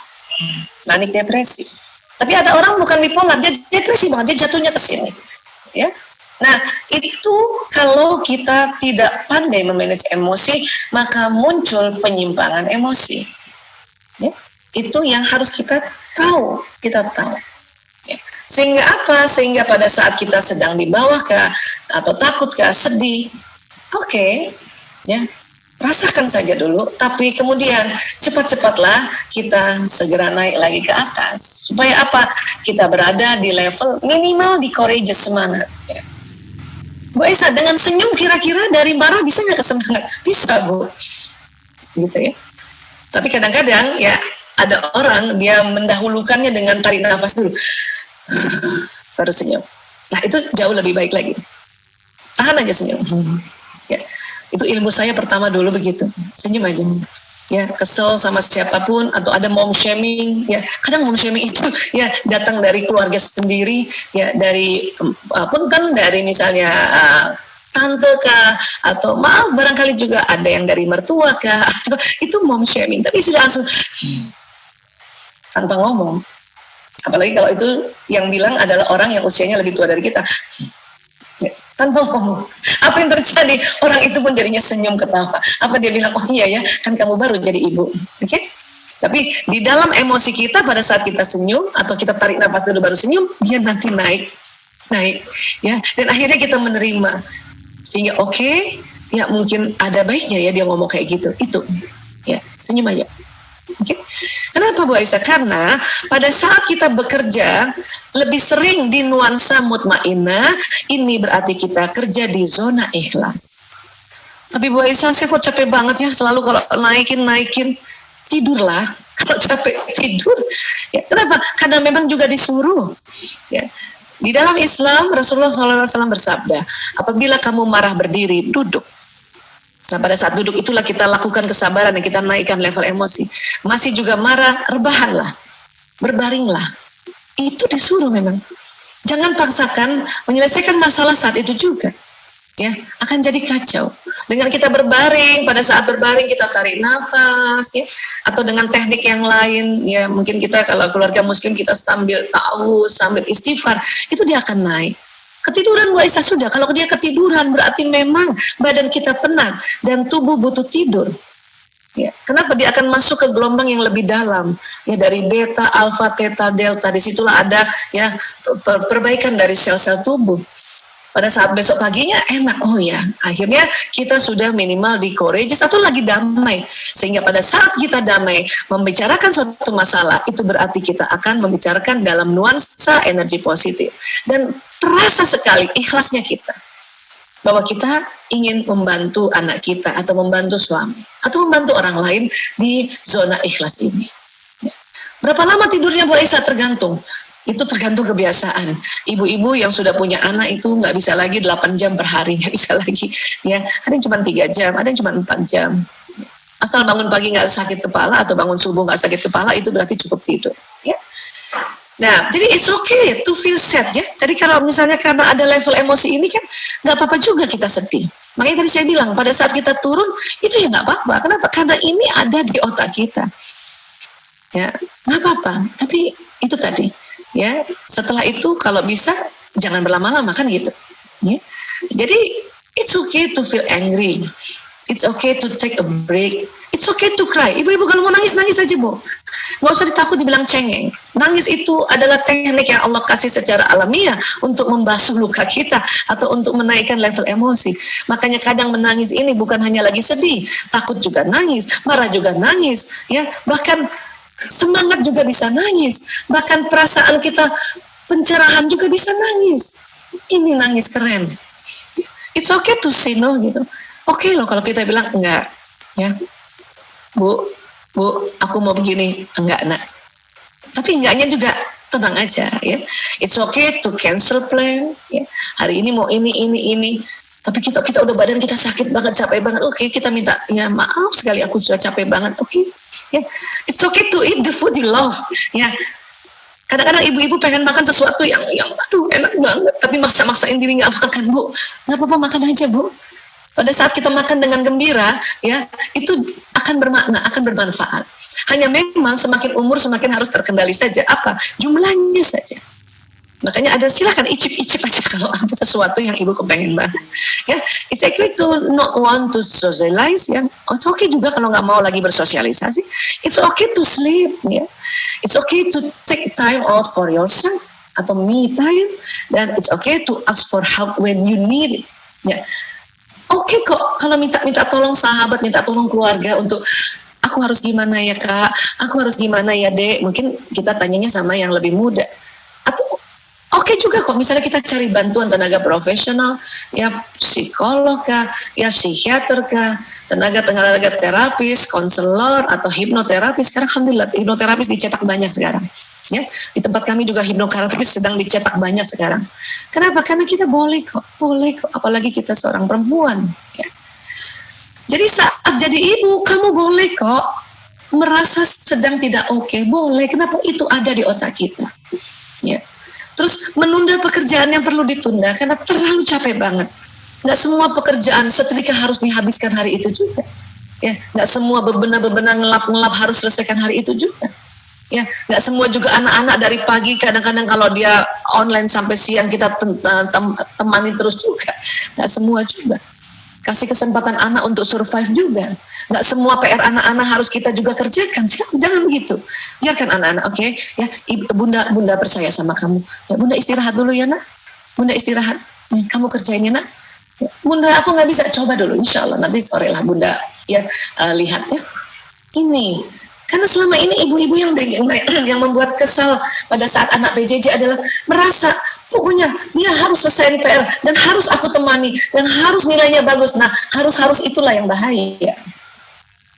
Manik depresi. Tapi ada orang bukan bipolar, dia depresi banget, dia jatuhnya ke sini. Ya. Nah, itu kalau kita tidak pandai memanage emosi, maka muncul penyimpangan emosi. Ya. Itu yang harus kita tahu. Ya. Sehingga apa? Sehingga pada saat kita sedang di bawah kah, atau takut kah, sedih, oke, ya, rasakan saja dulu, tapi kemudian cepat-cepatlah kita segera naik lagi ke atas. Supaya apa? Kita berada di level minimal di courageous, semangat. Ya. Bu Esa, dengan senyum kira-kira dari marah bisa nggak ke semangat? Bisa, Bu. Gitu ya. Tapi kadang-kadang ya ada orang dia mendahulukannya dengan tarik nafas dulu. Baru senyum. Nah, itu jauh lebih baik lagi. Tahan aja senyum. Ya. Itu ilmu saya pertama dulu begitu. Senyum aja. Ya, kesel sama siapapun atau ada mom shaming, ya kadang mom shaming itu ya datang dari keluarga sendiri, ya dari punten dari misalnya tante kah, atau maaf barangkali juga ada yang dari mertua kah, atau itu mom shaming, tapi sudah langsung tanpa ngomong. Apalagi kalau itu yang bilang adalah orang yang usianya lebih tua dari kita. Tanpa ngomong. Apa yang terjadi? Orang itu pun jadinya senyum ketawa. Apa dia bilang? Oh iya ya, kan kamu baru jadi ibu. Oke? Tapi di dalam emosi kita pada saat kita senyum atau kita tarik nafas dulu baru senyum, dia nanti naik, ya. Dan akhirnya kita menerima. Sehingga oke, ya mungkin ada baiknya ya dia ngomong kayak gitu. Itu, ya senyum aja. Okay. Kenapa Bu Aisyah? Karena pada saat kita bekerja lebih sering di nuansa mutmainnah, ini berarti kita kerja di zona ikhlas. Tapi Bu Aisyah, saya kok capek banget ya, selalu kalau naikin, tidurlah. Kalau capek tidur, ya kenapa? Karena memang juga disuruh. Ya. Di dalam Islam Rasulullah SAW bersabda, apabila kamu marah berdiri, duduk. Nah, pada saat duduk itulah kita lakukan kesabaran dan kita naikkan level emosi. Masih juga marah, rebahanlah, berbaringlah. Itu disuruh memang. Jangan paksakan menyelesaikan masalah saat itu juga. Ya, akan jadi kacau. Dengan kita berbaring, pada saat berbaring kita tarik nafas, ya, atau dengan teknik yang lain, ya mungkin kita kalau keluarga Muslim kita sambil ta'awuz, sambil istighfar, itu dia akan naik. Ketiduran Bu Aisyah sudah, kalau dia ketiduran berarti memang badan kita penat dan tubuh butuh tidur. Ya, kenapa dia akan masuk ke gelombang yang lebih dalam? Ya dari beta, alfa, theta, delta, disitulah ada ya perbaikan dari sel-sel tubuh. pada saat besok paginya enak, oh ya, akhirnya kita sudah minimal di courageous atau lagi damai, sehingga pada saat kita damai membicarakan suatu masalah, itu berarti kita akan membicarakan dalam nuansa energi positif, dan terasa sekali ikhlasnya kita, bahwa kita ingin membantu anak kita, atau membantu suami, atau membantu orang lain di zona ikhlas ini. Berapa lama tidurnya Bu Aisyah? Tergantung. Itu tergantung kebiasaan. Ibu-ibu yang sudah punya anak itu nggak bisa lagi 8 jam per hari, nggak bisa lagi. Ya, ada yang cuma 3 jam, ada yang cuma 4 jam. Asal bangun pagi nggak sakit kepala atau bangun subuh nggak sakit kepala, itu berarti cukup tidur. Ya. Nah, jadi it's okay to feel sad ya. Jadi kalau misalnya karena ada level emosi ini kan nggak apa-apa juga kita sedih. Makanya tadi saya bilang pada saat kita turun itu ya nggak apa-apa. Kenapa? Karena ini ada di otak kita. Ya, nggak apa-apa. Tapi itu tadi. Ya, setelah itu kalau bisa jangan berlama-lama kan gitu. Ya. Jadi it's okay to feel angry, it's okay to take a break, it's okay to cry. Ibu-ibu kalau mau nangis, nangis aja Bu, nggak usah ditakut dibilang cengeng. Nangis itu adalah teknik yang Allah kasih secara alamiah untuk membasuh luka kita atau untuk menaikkan level emosi. Makanya kadang menangis ini bukan hanya lagi sedih, takut juga nangis, marah juga nangis, ya, bahkan semangat juga bisa nangis, bahkan perasaan kita pencerahan juga bisa nangis. Ini nangis keren. It's okay to say no gitu. Oke loh kalau kita bilang enggak, ya Bu, aku mau begini, enggak nak. Tapi enggaknya juga tenang aja, ya. It's okay to cancel plan. Ya. Hari ini mau ini. Tapi kita udah badan kita sakit banget, capek banget. Oke, kita minta ya maaf sekali, aku sudah capek banget. Oke. Ya, it's okay to eat the food you love. Ya, kadang-kadang ibu-ibu pengen makan sesuatu yang aduh enak banget, tapi maksa-maksain diri nggak makan Bu. Nggak apa-apa, makan aja Bu. Pada saat kita makan dengan gembira, ya itu akan bermakna, akan bermanfaat. Hanya memang semakin umur semakin harus terkendali saja. Apa? Jumlahnya saja. Makanya ada silakan icip-icip aja kalau ada sesuatu yang ibu kepengen banget. Ya, it's okay to not want to socialize. Ya, it's okay juga kalau nggak mau lagi bersosialisasi. It's okay to sleep. Ya, it's okay to take time out for yourself atau me time. Dan it's okay to ask for help when you need it. Ya, oke kok kalau minta tolong sahabat, minta tolong keluarga untuk aku harus gimana ya Kak, aku harus gimana ya Dek. Mungkin kita tanyanya sama yang lebih muda. Atau oke juga kok, misalnya kita cari bantuan tenaga profesional, ya psikolog kah, ya psikiater kah, tenaga terapis, konselor, atau hipnoterapis. Sekarang alhamdulillah hipnoterapis dicetak banyak sekarang. Ya, di tempat kami juga hipnoterapis sedang dicetak banyak sekarang. Kenapa? Karena kita boleh kok, apalagi kita seorang perempuan. Ya. Jadi saat jadi ibu, kamu boleh kok merasa sedang tidak oke, boleh. Kenapa? Itu ada di otak kita. Ya. Terus menunda pekerjaan yang perlu ditunda karena terlalu capek banget. Nggak semua pekerjaan setrika harus dihabiskan hari itu juga. Ya, nggak semua bebenah-bebenah ngelap-ngelap harus selesaikan hari itu juga. Ya, nggak semua juga anak-anak dari pagi kadang-kadang kalau dia online sampai siang kita temani terus juga. Nggak semua juga. Kasih kesempatan anak untuk survive juga. Nggak semua PR anak-anak harus kita juga kerjakan. Jangan begitu. Biarkan anak-anak, oke? Ya, Bunda percaya sama kamu. Ya, Bunda istirahat dulu ya nak. Bunda istirahat. Ya, kamu kerjain ya nak. Ya, Bunda aku nggak bisa, coba dulu. Insya Allah nanti sore lah Bunda ya lihat ya. Ini. Karena selama ini ibu-ibu yang membuat kesal pada saat anak PJJ adalah merasa pokoknya dia harus selesaiin PR dan harus aku temani dan harus nilainya bagus. Nah, harus itulah yang bahaya.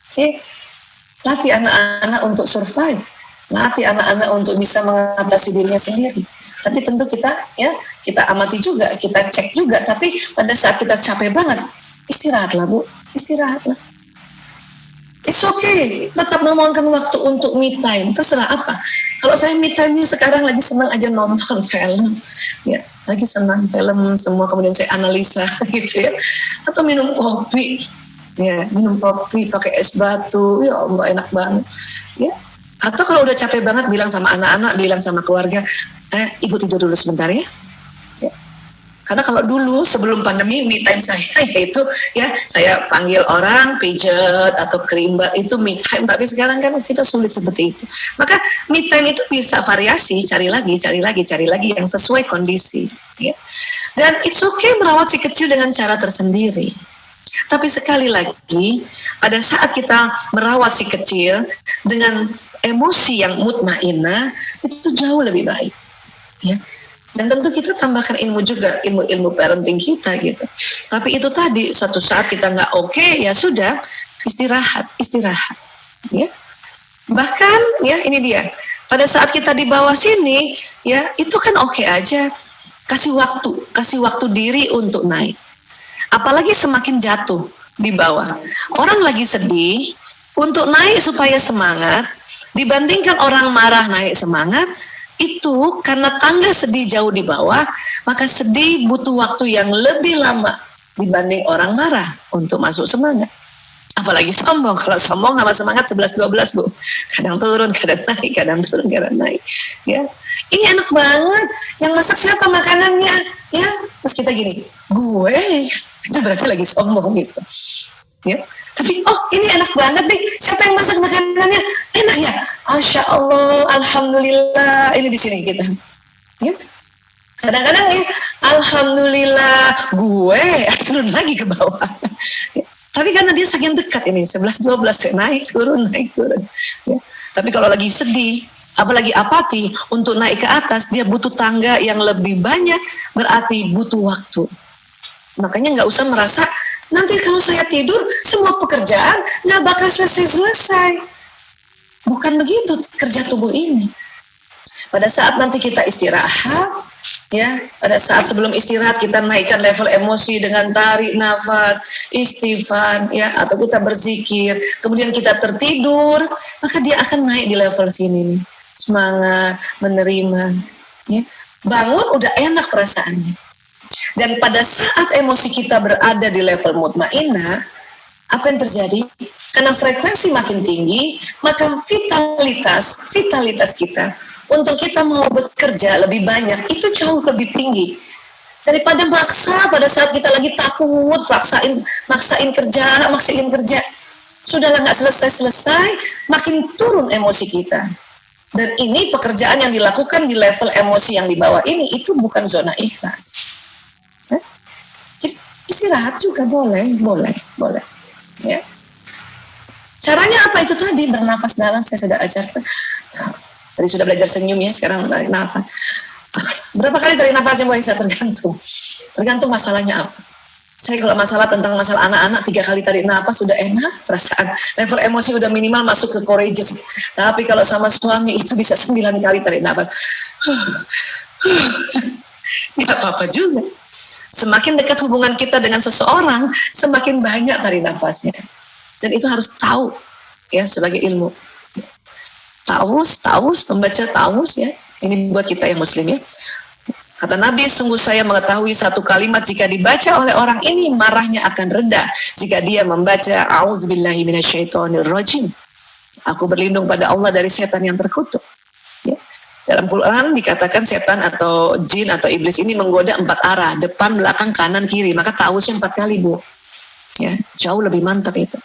Oke. Latih anak-anak untuk survive. Latih anak-anak untuk bisa mengatasi dirinya sendiri. Tapi tentu kita amati juga, kita cek juga. Tapi pada saat kita capek banget, istirahatlah Bu, istirahatlah. It's okay, tetap meluangkan waktu untuk me time, terserah apa. Kalau saya me time-nya sekarang lagi senang aja nonton film, ya, lagi senang film semua, kemudian saya analisa gitu ya, atau minum kopi, ya, minum kopi pakai es batu, ya Allah enak banget, ya. Atau kalau udah capek banget bilang sama anak-anak, bilang sama keluarga, ibu tidur dulu sebentar ya. Karena kalau dulu sebelum pandemi me time saya yaitu ya saya panggil orang pijet atau kerimbat itu me time, tapi sekarang kan kita sulit seperti itu. Maka me time itu bisa variasi, cari lagi yang sesuai kondisi ya. Dan it's okay merawat si kecil dengan cara tersendiri. Tapi sekali lagi pada saat kita merawat si kecil dengan emosi yang mutmainnah itu jauh lebih baik ya. Dan tentu kita tambahkan ilmu juga, ilmu parenting kita gitu. Tapi itu tadi, suatu saat kita nggak oke, ya sudah, istirahat, ya. Bahkan, ya ini dia, pada saat kita di bawah sini, ya itu kan oke aja. Kasih waktu diri untuk naik. Apalagi semakin jatuh di bawah. Orang lagi sedih, untuk naik supaya semangat, dibandingkan orang marah naik semangat, itu karena tangga sedih jauh di bawah, maka sedih butuh waktu yang lebih lama dibanding orang marah untuk masuk semangat. Apalagi sombong, kalau sombong sama semangat 11-12 Bu, kadang turun, kadang naik, kadang turun, kadang naik. Ya, ini enak banget, yang masak siapa makanannya? Ya, terus kita gini, gue, itu berarti lagi sombong gitu. Ya. Tapi ini enak banget nih, siapa yang masak makanannya? Enak ya? Masya Allah, alhamdulillah. Ini di sini kita. Ya. Kadang-kadang ya, alhamdulillah gue turun lagi ke bawah. Ya. Tapi karena dia saking dekat ini, 11-12 naik turun. Ya. Tapi kalau lagi sedih, apalagi apati, untuk naik ke atas dia butuh tangga yang lebih banyak, berarti butuh waktu. Makanya nggak usah merasa nanti kalau saya tidur semua pekerjaan nggak bakal selesai. Bukan begitu kerja tubuh ini. Pada saat nanti kita istirahat, ya, pada saat sebelum istirahat kita naikkan level emosi dengan tarik nafas, istighfar, ya, atau kita berzikir, kemudian kita tertidur, maka dia akan naik di level sini nih, semangat, menerima, ya, bangun udah enak perasaannya. Dan pada saat emosi kita berada di level mutmainnah, apa yang terjadi? Karena frekuensi makin tinggi, maka vitalitas kita untuk kita mau bekerja lebih banyak itu jauh lebih tinggi daripada maksa pada saat kita lagi takut, maksain kerja, sudahlah nggak selesai, makin turun emosi kita. Dan ini pekerjaan yang dilakukan di level emosi yang di bawah ini itu bukan zona ikhlas. Jadi istirahat juga boleh. Ya. Caranya apa itu tadi? Bernafas dalam, saya sudah ajarkan. Tadi sudah belajar senyum ya, sekarang tarik nafas. Berapa kali tarik nafasnya Bu Aisyah? Tergantung masalahnya apa. Saya kalau masalah anak-anak 3 kali tarik nafas sudah enak, perasaan level emosi udah minimal masuk ke courageous. Tapi kalau sama suami itu bisa 9 kali tarik nafas. Nggak apa-apa juga. Semakin dekat hubungan kita dengan seseorang, semakin banyak tarik nafasnya. Dan itu harus tahu ya sebagai ilmu. Taus, membaca taus ya. Ini buat kita yang muslim ya. Kata Nabi, sungguh saya mengetahui satu kalimat jika dibaca oleh orang ini marahnya akan reda jika dia membaca auzubillahi minasyaitonirrajim. Aku berlindung pada Allah dari setan yang terkutuk. Ya. Dalam Quran dikatakan setan atau jin atau iblis ini menggoda 4 arah, depan, belakang, kanan, kiri. Maka tausnya 4 kali Bu. Ya, jauh lebih mantap itu.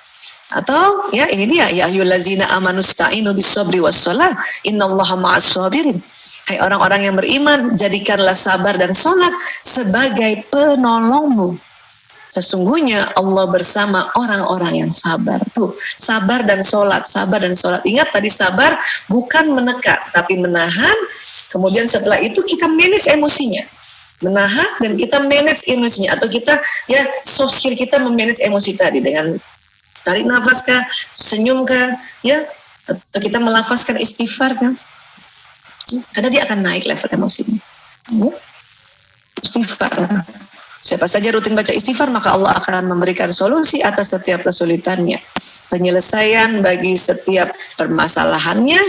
Atau ya ini dia, ya ayyuhallazina amanu sta'inu bis-sabri was-shalah innallaha ma'as-sabirin. Hai orang-orang yang beriman, jadikanlah sabar dan sholat sebagai penolongmu. Sesungguhnya Allah bersama orang-orang yang sabar. Tuh, sabar dan sholat. Ingat tadi sabar bukan menekan, tapi menahan. Kemudian setelah itu kita manage emosinya. Menahan dan kita manage emosinya. Atau kita, ya soft skill kita memanage emosi tadi dengan tarik nafas kah, senyum kah, ya, atau kita melafazkan istighfar kah. Karena dia akan naik level emosinya. Ya. Istighfar. Siapa saja rutin baca istighfar, maka Allah akan memberikan solusi atas setiap kesulitannya, penyelesaian bagi setiap permasalahannya,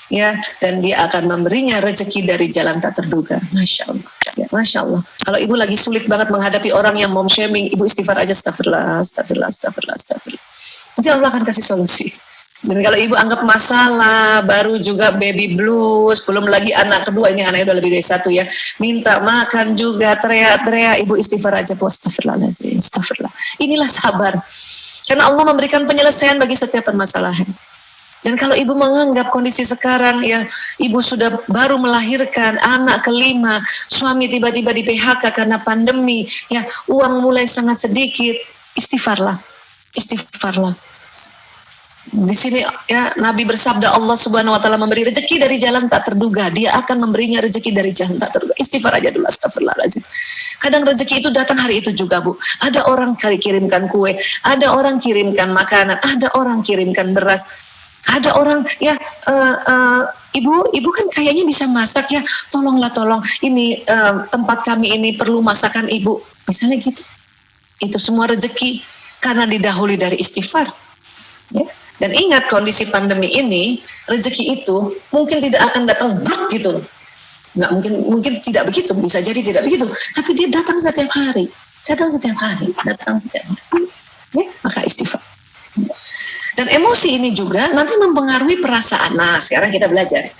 ya, dan dia akan memberinya rezeki dari jalan tak terduga. Masya Allah. Ya, Masya Allah. Kalau ibu lagi sulit banget menghadapi orang yang mom shaming, ibu istighfar aja, astagfirullah. Nanti Allah akan kasih solusi. Dan kalau ibu anggap masalah, baru juga baby blues, belum lagi anak kedua, ini anaknya udah lebih dari satu ya, minta makan juga, teriak-teriak, ibu istighfar aja, astagfirullahaladzim, astagfirullah. Inilah sabar. Karena Allah memberikan penyelesaian bagi setiap permasalahan. Dan kalau ibu menganggap kondisi sekarang ya, ibu sudah baru melahirkan anak kelima, suami tiba-tiba di PHK karena pandemi, ya uang mulai sangat sedikit, istighfarlah, istighfarlah. Di sini ya Nabi bersabda, Allah Subhanahu wa taala memberi rezeki dari jalan tak terduga, dia akan memberinya rezeki dari jalan tak terduga. Istighfar aja dulu, astagfirullahaladzim. Kadang rezeki itu datang hari itu juga, Bu. Ada orang kirimkan kue, ada orang kirimkan makanan, ada orang kirimkan beras, ada orang ya ibu kan kayaknya bisa masak ya, tolong ini tempat kami ini perlu masakan ibu, misalnya gitu. Itu semua rezeki karena didahului dari istighfar, ya. Dan ingat kondisi pandemi ini, rezeki itu mungkin tidak akan datang gitu. Nggak mungkin tidak begitu, bisa jadi tidak begitu. Tapi dia datang setiap hari. Ya, maka istighfar. Dan emosi ini juga nanti mempengaruhi perasaan. Nah, sekarang kita belajar.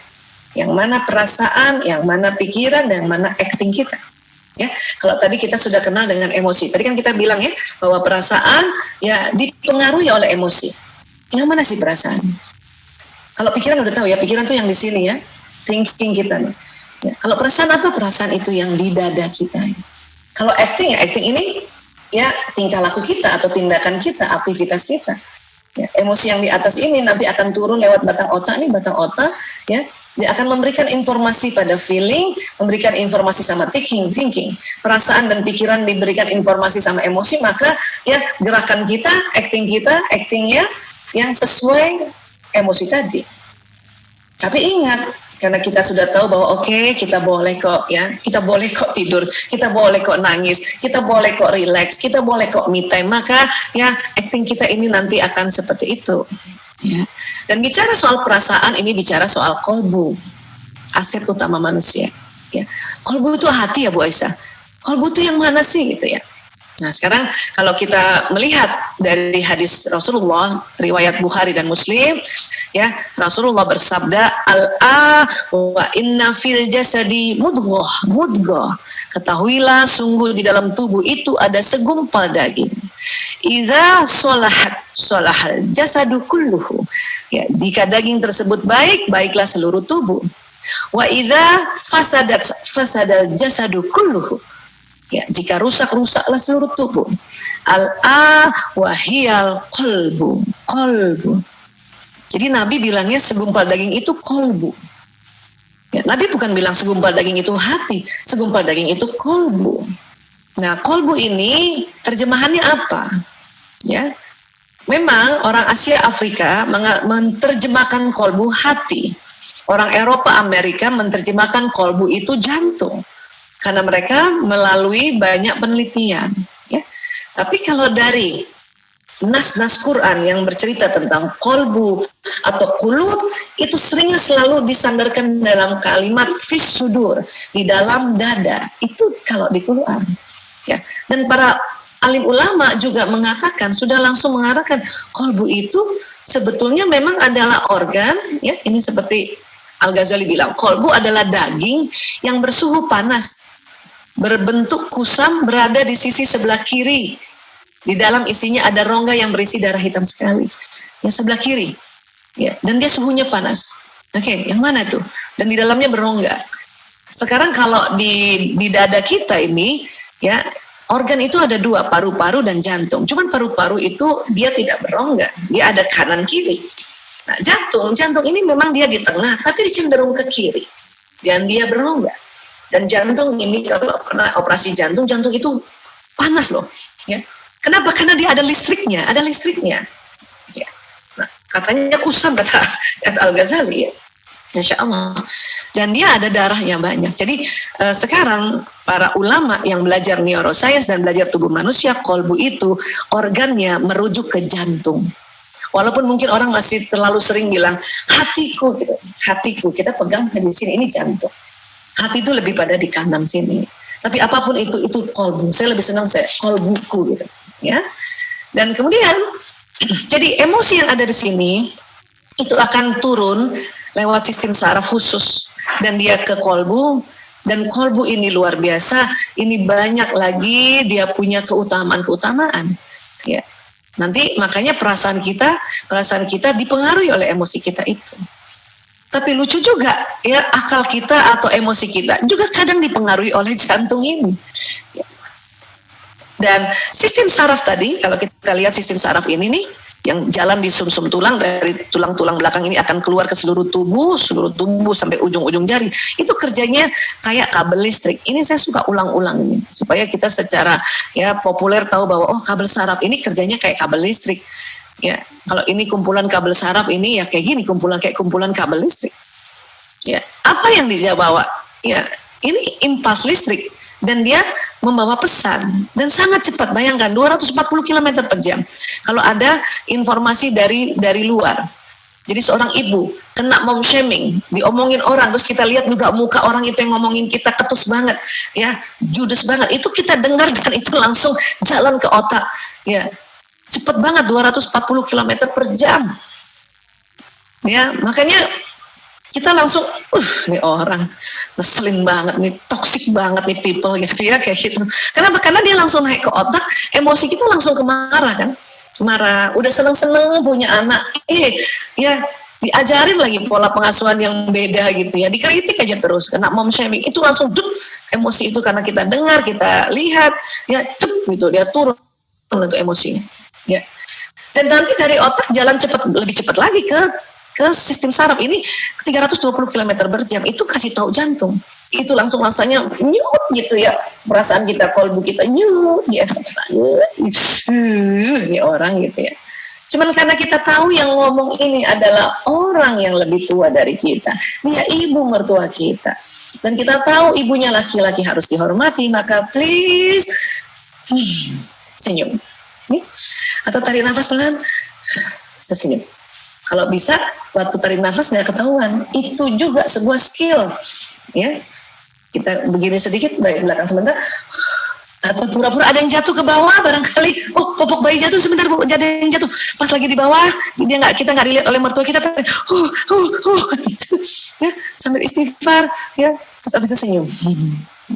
Yang mana perasaan, yang mana pikiran, dan yang mana acting kita. Ya, kalau tadi kita sudah kenal dengan emosi. Tadi kan kita bilang ya, bahwa perasaan ya dipengaruhi oleh emosi. Yang mana sih perasaan? Kalau pikiran udah tahu ya, pikiran tuh yang di sini ya, thinking kita. Ya, kalau perasaan apa? Perasaan itu yang di dada kita. Ya. Kalau acting ya, acting ini ya tingkah laku kita atau tindakan kita, aktivitas kita. Ya, emosi yang di atas ini nanti akan turun lewat batang otak ya, dia akan memberikan informasi pada feeling, memberikan informasi sama thinking. Perasaan dan pikiran diberikan informasi sama emosi, maka ya gerakan kita, actingnya yang sesuai emosi tadi. Tapi ingat, karena kita sudah tahu bahwa oke, kita boleh kok tidur, kita boleh kok nangis, kita boleh kok relax, kita boleh kok me time, maka ya acting kita ini nanti akan seperti itu. Ya. Dan bicara soal perasaan, ini bicara soal kolbu, aset utama manusia. Ya. Kolbu itu hati ya Bu Aisyah. Kolbu itu yang mana sih gitu ya? Nah sekarang kalau kita melihat dari hadis Rasulullah, riwayat Bukhari dan Muslim, ya Rasulullah bersabda, wa inna fil jasadi mudghah. Ketahuilah sungguh di dalam tubuh itu ada segumpal daging. Iza solahal jasadu kulluhu. Ya, jika daging tersebut baik, baiklah seluruh tubuh. Wa iza fasadal jasadu kulluhu. Ya, jika rusak-rusaklah seluruh tubuh. Wahiyal kolbu. Jadi Nabi bilangnya segumpal daging itu kolbu. Ya, Nabi bukan bilang segumpal daging itu hati, segumpal daging itu kolbu. Nah, kolbu ini terjemahannya apa? Ya, memang orang Asia Afrika menerjemahkan kolbu hati. Orang Eropa Amerika menerjemahkan kolbu itu jantung. Karena mereka melalui banyak penelitian. Ya. Tapi kalau dari nas-nas Quran yang bercerita tentang kolbu atau kulub, itu seringnya selalu disandarkan dalam kalimat fis sudur, di dalam dada. Itu kalau di Quran. Ya. Dan para alim ulama juga mengatakan, sudah langsung mengarahkan, kolbu itu sebetulnya memang adalah organ, ya ini seperti Al-Ghazali bilang, kolbu adalah daging yang bersuhu panas, berbentuk kusam, berada di sisi sebelah kiri. Di dalam isinya ada rongga yang berisi darah hitam sekali. Ya sebelah kiri. Ya, dan dia suhunya panas. Oke, yang mana tuh? Dan di dalamnya berongga. Sekarang kalau di dada kita ini, ya organ itu ada dua, paru-paru dan jantung. Cuman paru-paru itu dia tidak berongga. Dia ada kanan kiri. Nah, jantung ini memang dia di tengah, tapi dia cenderung ke kiri. Dan dia berongga. Dan jantung ini kalau pernah operasi jantung itu panas loh. Ya. Kenapa? Karena dia ada listriknya. Ya. Nah, katanya kusam kata Al-Ghazali ya. Insya Allah. Dan dia ada darahnya banyak. Jadi sekarang para ulama yang belajar neuroscience dan belajar tubuh manusia, kolbu itu organnya merujuk ke jantung. Walaupun mungkin orang masih terlalu sering bilang hatiku gitu. Hatiku, kita pegang di sini, ini jantung. Hati itu lebih pada di kanan sini. Tapi apapun itu kolbu. Saya lebih senang kolbuku gitu, ya. Dan kemudian jadi emosi yang ada di sini itu akan turun lewat sistem saraf khusus dan dia ke kolbu. Dan kolbu ini luar biasa, ini banyak lagi dia punya keutamaan-keutamaan. Ya. Nanti makanya perasaan kita dipengaruhi oleh emosi kita itu. Tapi lucu juga, ya, akal kita atau emosi kita juga kadang dipengaruhi oleh jantung ini. Ya. Dan sistem saraf tadi, kalau kita lihat sistem saraf ini nih, yang jalan di sumsum tulang, dari tulang-tulang belakang ini akan keluar ke seluruh tubuh sampai ujung-ujung jari. Itu kerjanya kayak kabel listrik. Ini saya suka ulang-ulang ini supaya kita secara ya populer tahu bahwa oh, kabel saraf ini kerjanya kayak kabel listrik. Ya, kalau ini kumpulan kabel saraf ini ya kayak gini, kumpulan kabel listrik. Ya, apa yang dia bawa? Ya, ini impuls listrik. Dan dia membawa pesan dan sangat cepat. Bayangkan 240 km per jam. Kalau ada informasi dari luar. Jadi seorang ibu kena mom shaming, diomongin orang, terus kita lihat juga muka orang itu yang ngomongin kita ketus banget, ya, judes banget. Itu kita dengar dan itu langsung jalan ke otak. Ya, cepat banget 240 km per jam. Ya, makanya kita langsung, nih orang ngeselin banget nih, toxic banget nih people gitu ya, kayak gitu. Kenapa? Karena dia langsung naik ke otak, emosi kita langsung kemarah kan, marah, udah seneng-seneng punya anak, ya diajarin lagi pola pengasuhan yang beda gitu ya, dikritik aja terus, kena mom shaming, itu langsung emosi itu karena kita dengar, kita lihat, ya gitu, dia turun untuk emosinya, ya. Dan nanti dari otak jalan lebih cepat lagi ke sistem saraf ini 320 km per jam, itu kasih tahu jantung. Itu langsung rasanya nyut gitu ya. Perasaan kita, kolbu kita nyut ya. Ini orang gitu ya. Cuman karena kita tahu yang ngomong ini adalah orang yang lebih tua dari kita. Dia ibu mertua kita. Dan kita tahu ibunya laki-laki harus dihormati, maka please senyum. Atau tarik nafas pelan, sesenyum. Kalau bisa, waktu tarik nafas nggak ketahuan. Itu juga sebuah skill. Ya, kita begini sedikit, belakang sebentar. Atau pura-pura ada yang jatuh ke bawah barangkali. Oh, popok bayi jatuh sebentar, ada yang jatuh. Pas lagi di bawah, kita nggak dilihat oleh mertua kita. Gitu. Ya, sambil istighfar. Ya, terus abis itu senyum.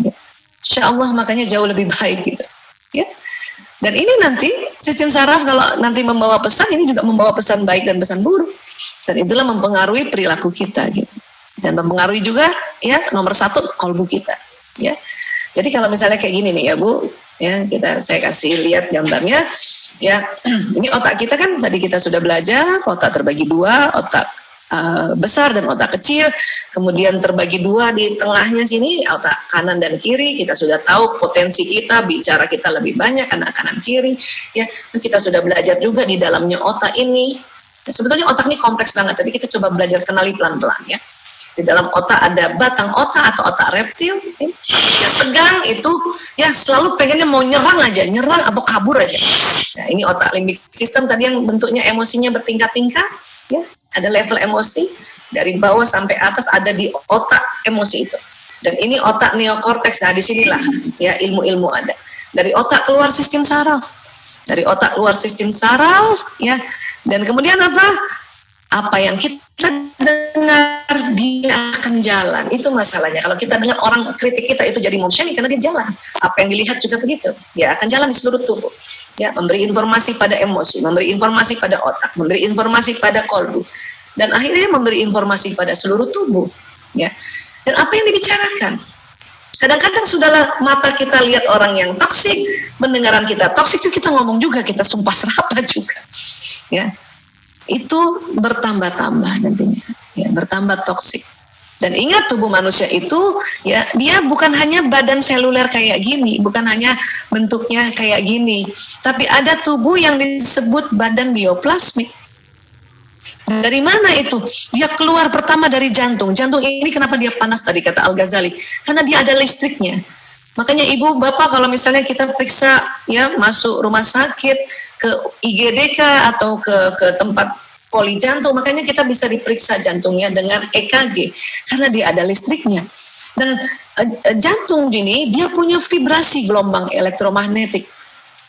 Ya. Insya Allah makanya jauh lebih baik gitu. Ya. Dan ini nanti sistem saraf kalau nanti membawa pesan, ini juga membawa pesan baik dan pesan buruk. Dan itulah mempengaruhi perilaku kita gitu. Dan mempengaruhi juga ya nomor satu kolbu kita. Ya. Jadi kalau misalnya kayak gini nih ya Bu, ya saya kasih lihat gambarnya. Ya, ini otak kita kan tadi kita sudah belajar, otak terbagi dua, otak besar dan otak kecil, kemudian terbagi dua di tengahnya sini, otak kanan dan kiri. Kita sudah tahu potensi kita, bicara kita lebih banyak karena kanan kiri, ya. Terus kita sudah belajar juga di dalamnya otak ini. Ya, sebetulnya otak ini kompleks banget, tapi kita coba belajar kenali pelan-pelan ya. Di dalam otak ada batang otak atau otak reptil, ya. Yang tegang itu ya selalu pengennya mau nyerang atau kabur aja. Nah, ini otak limbik system tadi yang bentuknya emosinya bertingkat-tingkat, ya. Ada level emosi dari bawah sampai atas ada di otak emosi itu. Dan ini otak neokorteks. Nah, disinilah ya ilmu-ilmu ada. Dari otak keluar sistem saraf. Dari otak keluar sistem saraf, ya. Dan kemudian apa? Apa yang kita dengar dia akan jalan. Itu masalahnya. Kalau kita dengar orang kritik kita itu jadi mom shaming karena dia jalan. Apa yang dilihat juga begitu. Dia akan jalan di seluruh tubuh. Ya, memberi informasi pada emosi, memberi informasi pada otak, memberi informasi pada kolbu, dan akhirnya memberi informasi pada seluruh tubuh. Ya. Dan apa yang dibicarakan? Kadang-kadang sudahlah mata kita lihat orang yang toksik, pendengaran kita toksik, itu kita ngomong juga, kita sumpah serapah juga. Ya. Itu bertambah-tambah nantinya, ya, bertambah toksik. Dan ingat tubuh manusia itu ya dia bukan hanya badan seluler kayak gini, bukan hanya bentuknya kayak gini, tapi ada tubuh yang disebut badan bioplasmik. Dari mana itu? Dia keluar pertama dari jantung. Jantung ini kenapa dia panas tadi kata Al-Ghazali? Karena dia ada listriknya. Makanya ibu bapak kalau misalnya kita periksa ya masuk rumah sakit ke IGDK atau ke tempat poli jantung, makanya kita bisa diperiksa jantungnya dengan EKG karena dia ada listriknya. Dan jantung ini dia punya vibrasi gelombang elektromagnetik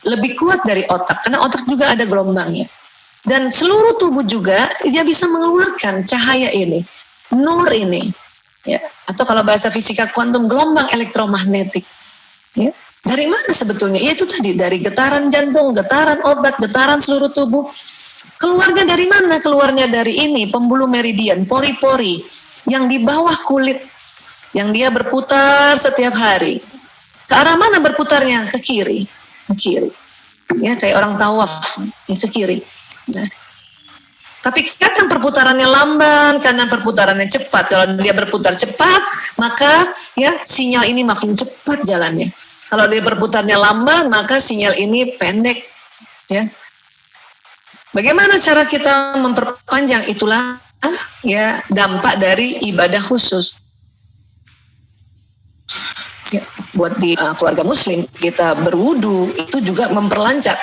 lebih kuat dari otak karena otak juga ada gelombangnya. Dan seluruh tubuh juga dia bisa mengeluarkan cahaya ini, nur ini, ya. Atau kalau bahasa fisika kuantum, gelombang elektromagnetik. Ya. Dari mana sebetulnya? Ya itu tadi, dari getaran jantung, getaran otak, getaran seluruh tubuh. Keluarnya dari mana? Keluarnya dari ini, pembuluh meridian, pori-pori yang di bawah kulit, yang dia berputar setiap hari. Ke arah mana berputarnya? Ke kiri, ke kiri. Ya, kayak orang tawaf, ya, ke kiri. Nah, tapi kadang perputarannya lamban, kadang perputarannya cepat. Kalau dia berputar cepat, maka ya sinyal ini makin cepat jalannya. Kalau dia berputarnya lamban, maka sinyal ini pendek. Ya. Bagaimana cara kita memperpanjang? Itulah ya dampak dari ibadah khusus. Ya, buat di keluarga muslim kita berwudu itu juga memperlancar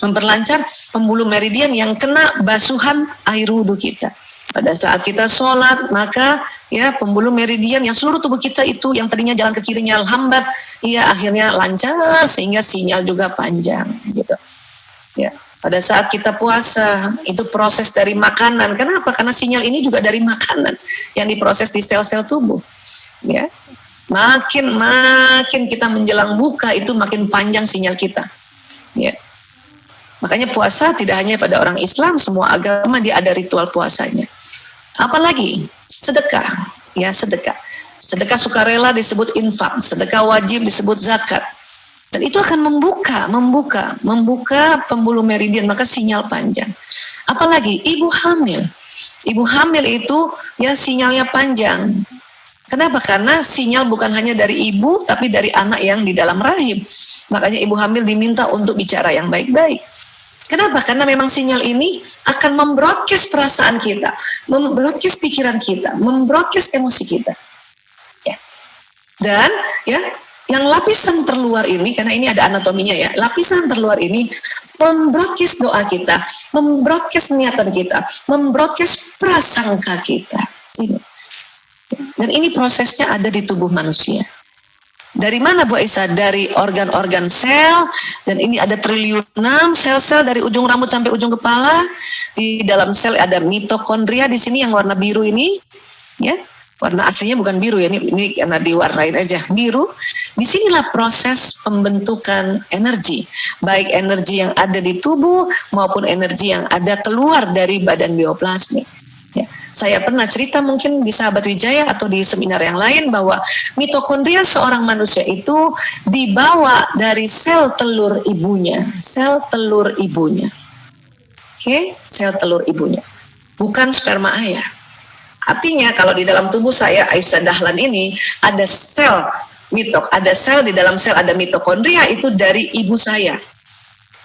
memperlancar pembuluh meridian yang kena basuhan air wudu kita. Pada saat kita sholat, maka ya pembuluh meridian yang seluruh tubuh kita itu yang tadinya jalan ke kirinya hambat, ya akhirnya lancar sehingga sinyal juga panjang gitu. Ya, pada saat kita puasa itu proses dari makanan. Kenapa? Karena sinyal ini juga dari makanan yang diproses di sel-sel tubuh. Ya. Makin kita menjelang buka itu makin panjang sinyal kita. Ya. Makanya puasa tidak hanya pada orang Islam, semua agama dia ada ritual puasanya. Apalagi sedekah, ya sedekah. Sedekah sukarela disebut infak, sedekah wajib disebut zakat. Dan itu akan membuka pembuluh meridian, maka sinyal panjang. Apalagi ibu hamil. Ibu hamil itu ya sinyalnya panjang. Kenapa? Karena sinyal bukan hanya dari ibu, tapi dari anak yang di dalam rahim. Makanya ibu hamil diminta untuk bicara yang baik-baik. Kenapa? Karena memang sinyal ini akan membroadcast perasaan kita, membroadcast pikiran kita, membroadcast emosi kita. Ya. Dan ya, yang lapisan terluar ini, karena ini ada anatominya ya, lapisan terluar ini membroadcast doa kita, membroadcast niatan kita, membroadcast prasangka kita. Ini. Dan ini prosesnya ada di tubuh manusia. Dari mana Bu Aisyah? Dari organ-organ sel, dan ini ada triliunan sel-sel dari ujung rambut sampai ujung kepala. Di dalam sel ada mitokondria di sini yang warna biru ini, ya. Warna aslinya bukan biru ya, ini karena diwarnain aja biru. Disinilah proses pembentukan energi, baik energi yang ada di tubuh maupun energi yang ada keluar dari badan bioplasmik. Ya, saya pernah cerita mungkin di Sahabat Wijaya atau di seminar yang lain bahwa mitokondria seorang manusia itu dibawa dari sel telur ibunya, sel telur ibunya. Oke, sel telur ibunya, bukan sperma ayah. Artinya kalau di dalam tubuh saya Aisyah Dahlan ini ada sel ada sel di dalam sel ada mitokondria itu dari ibu saya,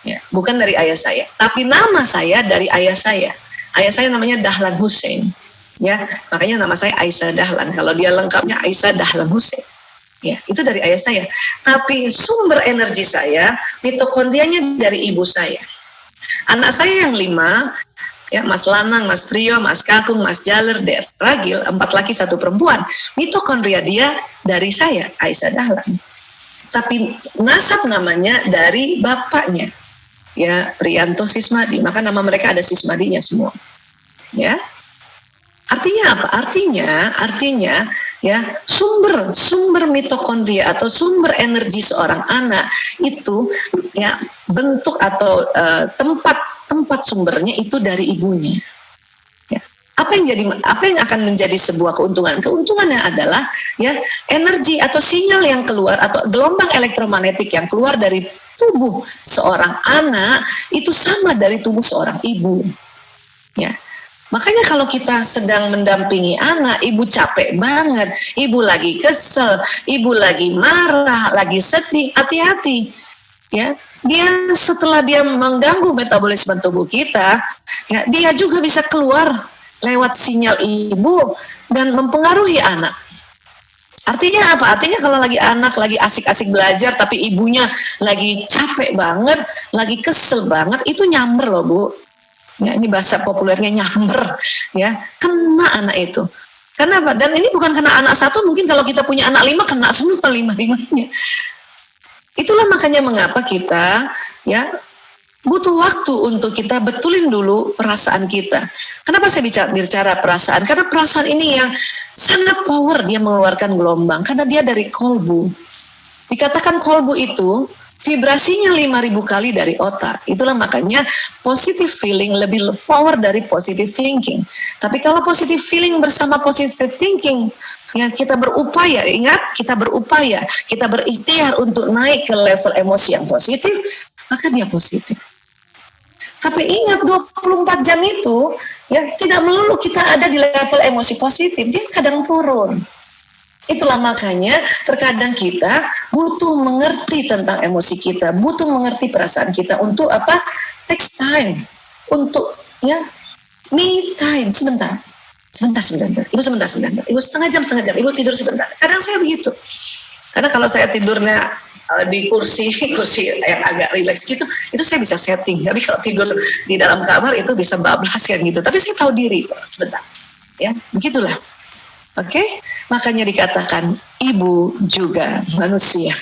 ya, bukan dari ayah saya. Tapi nama saya dari ayah saya. Ayah saya namanya Dahlan Hussein, ya, makanya nama saya Aisyah Dahlan. Kalau dia lengkapnya Aisyah Dahlan Hussein, ya, itu dari ayah saya. Tapi sumber energi saya, mitokondrianya dari ibu saya. Anak saya yang 5, ya, Mas Lanang, Mas Priyo, Mas Kakung, Mas Jaler, Der Ragil, 4 laki 1 perempuan. Mitokondria dia dari saya, Aisyah Dahlan. Tapi nasab namanya dari bapaknya. Ya, Priyanto Sismadi, maka nama mereka ada Sismadinya semua. Ya. Artinya apa? Artinya ya, sumber mitokondria atau sumber energi seorang anak itu ya bentuk atau tempat sumbernya itu dari ibunya. Ya. Apa yang akan menjadi sebuah keuntungan? Keuntungannya adalah ya energi atau sinyal yang keluar atau gelombang elektromagnetik yang keluar dari tubuh seorang anak itu sama dari tubuh seorang ibu. Ya. Makanya kalau kita sedang mendampingi anak, ibu capek banget, ibu lagi kesel, ibu lagi marah, lagi sedih, hati-hati. Ya. Setelah dia mengganggu metabolisme tubuh kita, ya, dia juga bisa keluar lewat sinyal ibu dan mempengaruhi anak. Artinya apa? Artinya kalau anak lagi asik-asik belajar tapi ibunya lagi capek banget, lagi kesel banget, itu nyamber loh Bu. Ya, ini bahasa populernya nyamber, ya, kena anak itu. Karena apa? Dan ini bukan kena anak satu, mungkin kalau kita punya anak 5 kena semua 5-5-nya. Itulah makanya mengapa kita ya butuh waktu untuk kita betulin dulu perasaan kita. Kenapa saya bicara perasaan? Karena perasaan ini yang sangat power, dia mengeluarkan gelombang. Karena dia dari kolbu. Dikatakan kolbu itu vibrasinya 5.000 kali dari otak. Itulah makanya positive feeling lebih power dari positive thinking. Tapi kalau positive feeling bersama positive thinking, ya kita berupaya, ingat kita berupaya, kita berikhtiar untuk naik ke level emosi yang positif, maka dia positif. Tapi ingat 24 jam itu ya tidak melulu kita ada di level emosi positif, dia kadang turun. Itulah makanya terkadang kita butuh mengerti tentang emosi kita, butuh mengerti perasaan kita untuk apa? Takes time, untuk ya me time, sebentar. Ibu sebentar. Ibu setengah jam, ibu tidur sebentar. Kadang saya begitu. Karena kalau saya tidurnya di kursi yang agak rileks gitu, itu saya bisa setting. Tapi kalau tidur di dalam kamar itu bisa bablas kan gitu. Tapi saya tahu diri, sebentar. Ya, begitulah. Oke, makanya dikatakan ibu juga manusia.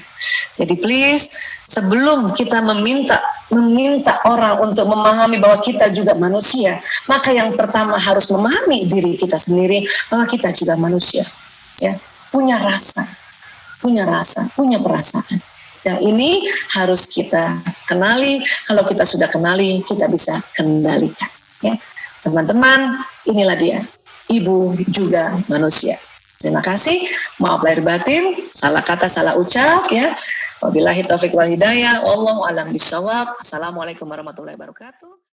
Jadi please, sebelum kita meminta orang untuk memahami bahwa kita juga manusia, maka yang pertama harus memahami diri kita sendiri bahwa kita juga manusia. Ya, punya rasa, punya perasaan. Yang ini harus kita kenali. Kalau kita sudah kenali, kita bisa kendalikan. Ya, teman-teman, inilah dia. Ibu juga manusia. Terima kasih. Maaf lahir batin, salah kata, salah ucap ya. Wabillahi taufiq wal hidayah. Wallahu a'lam bishawab. Assalamualaikum warahmatullahi wabarakatuh.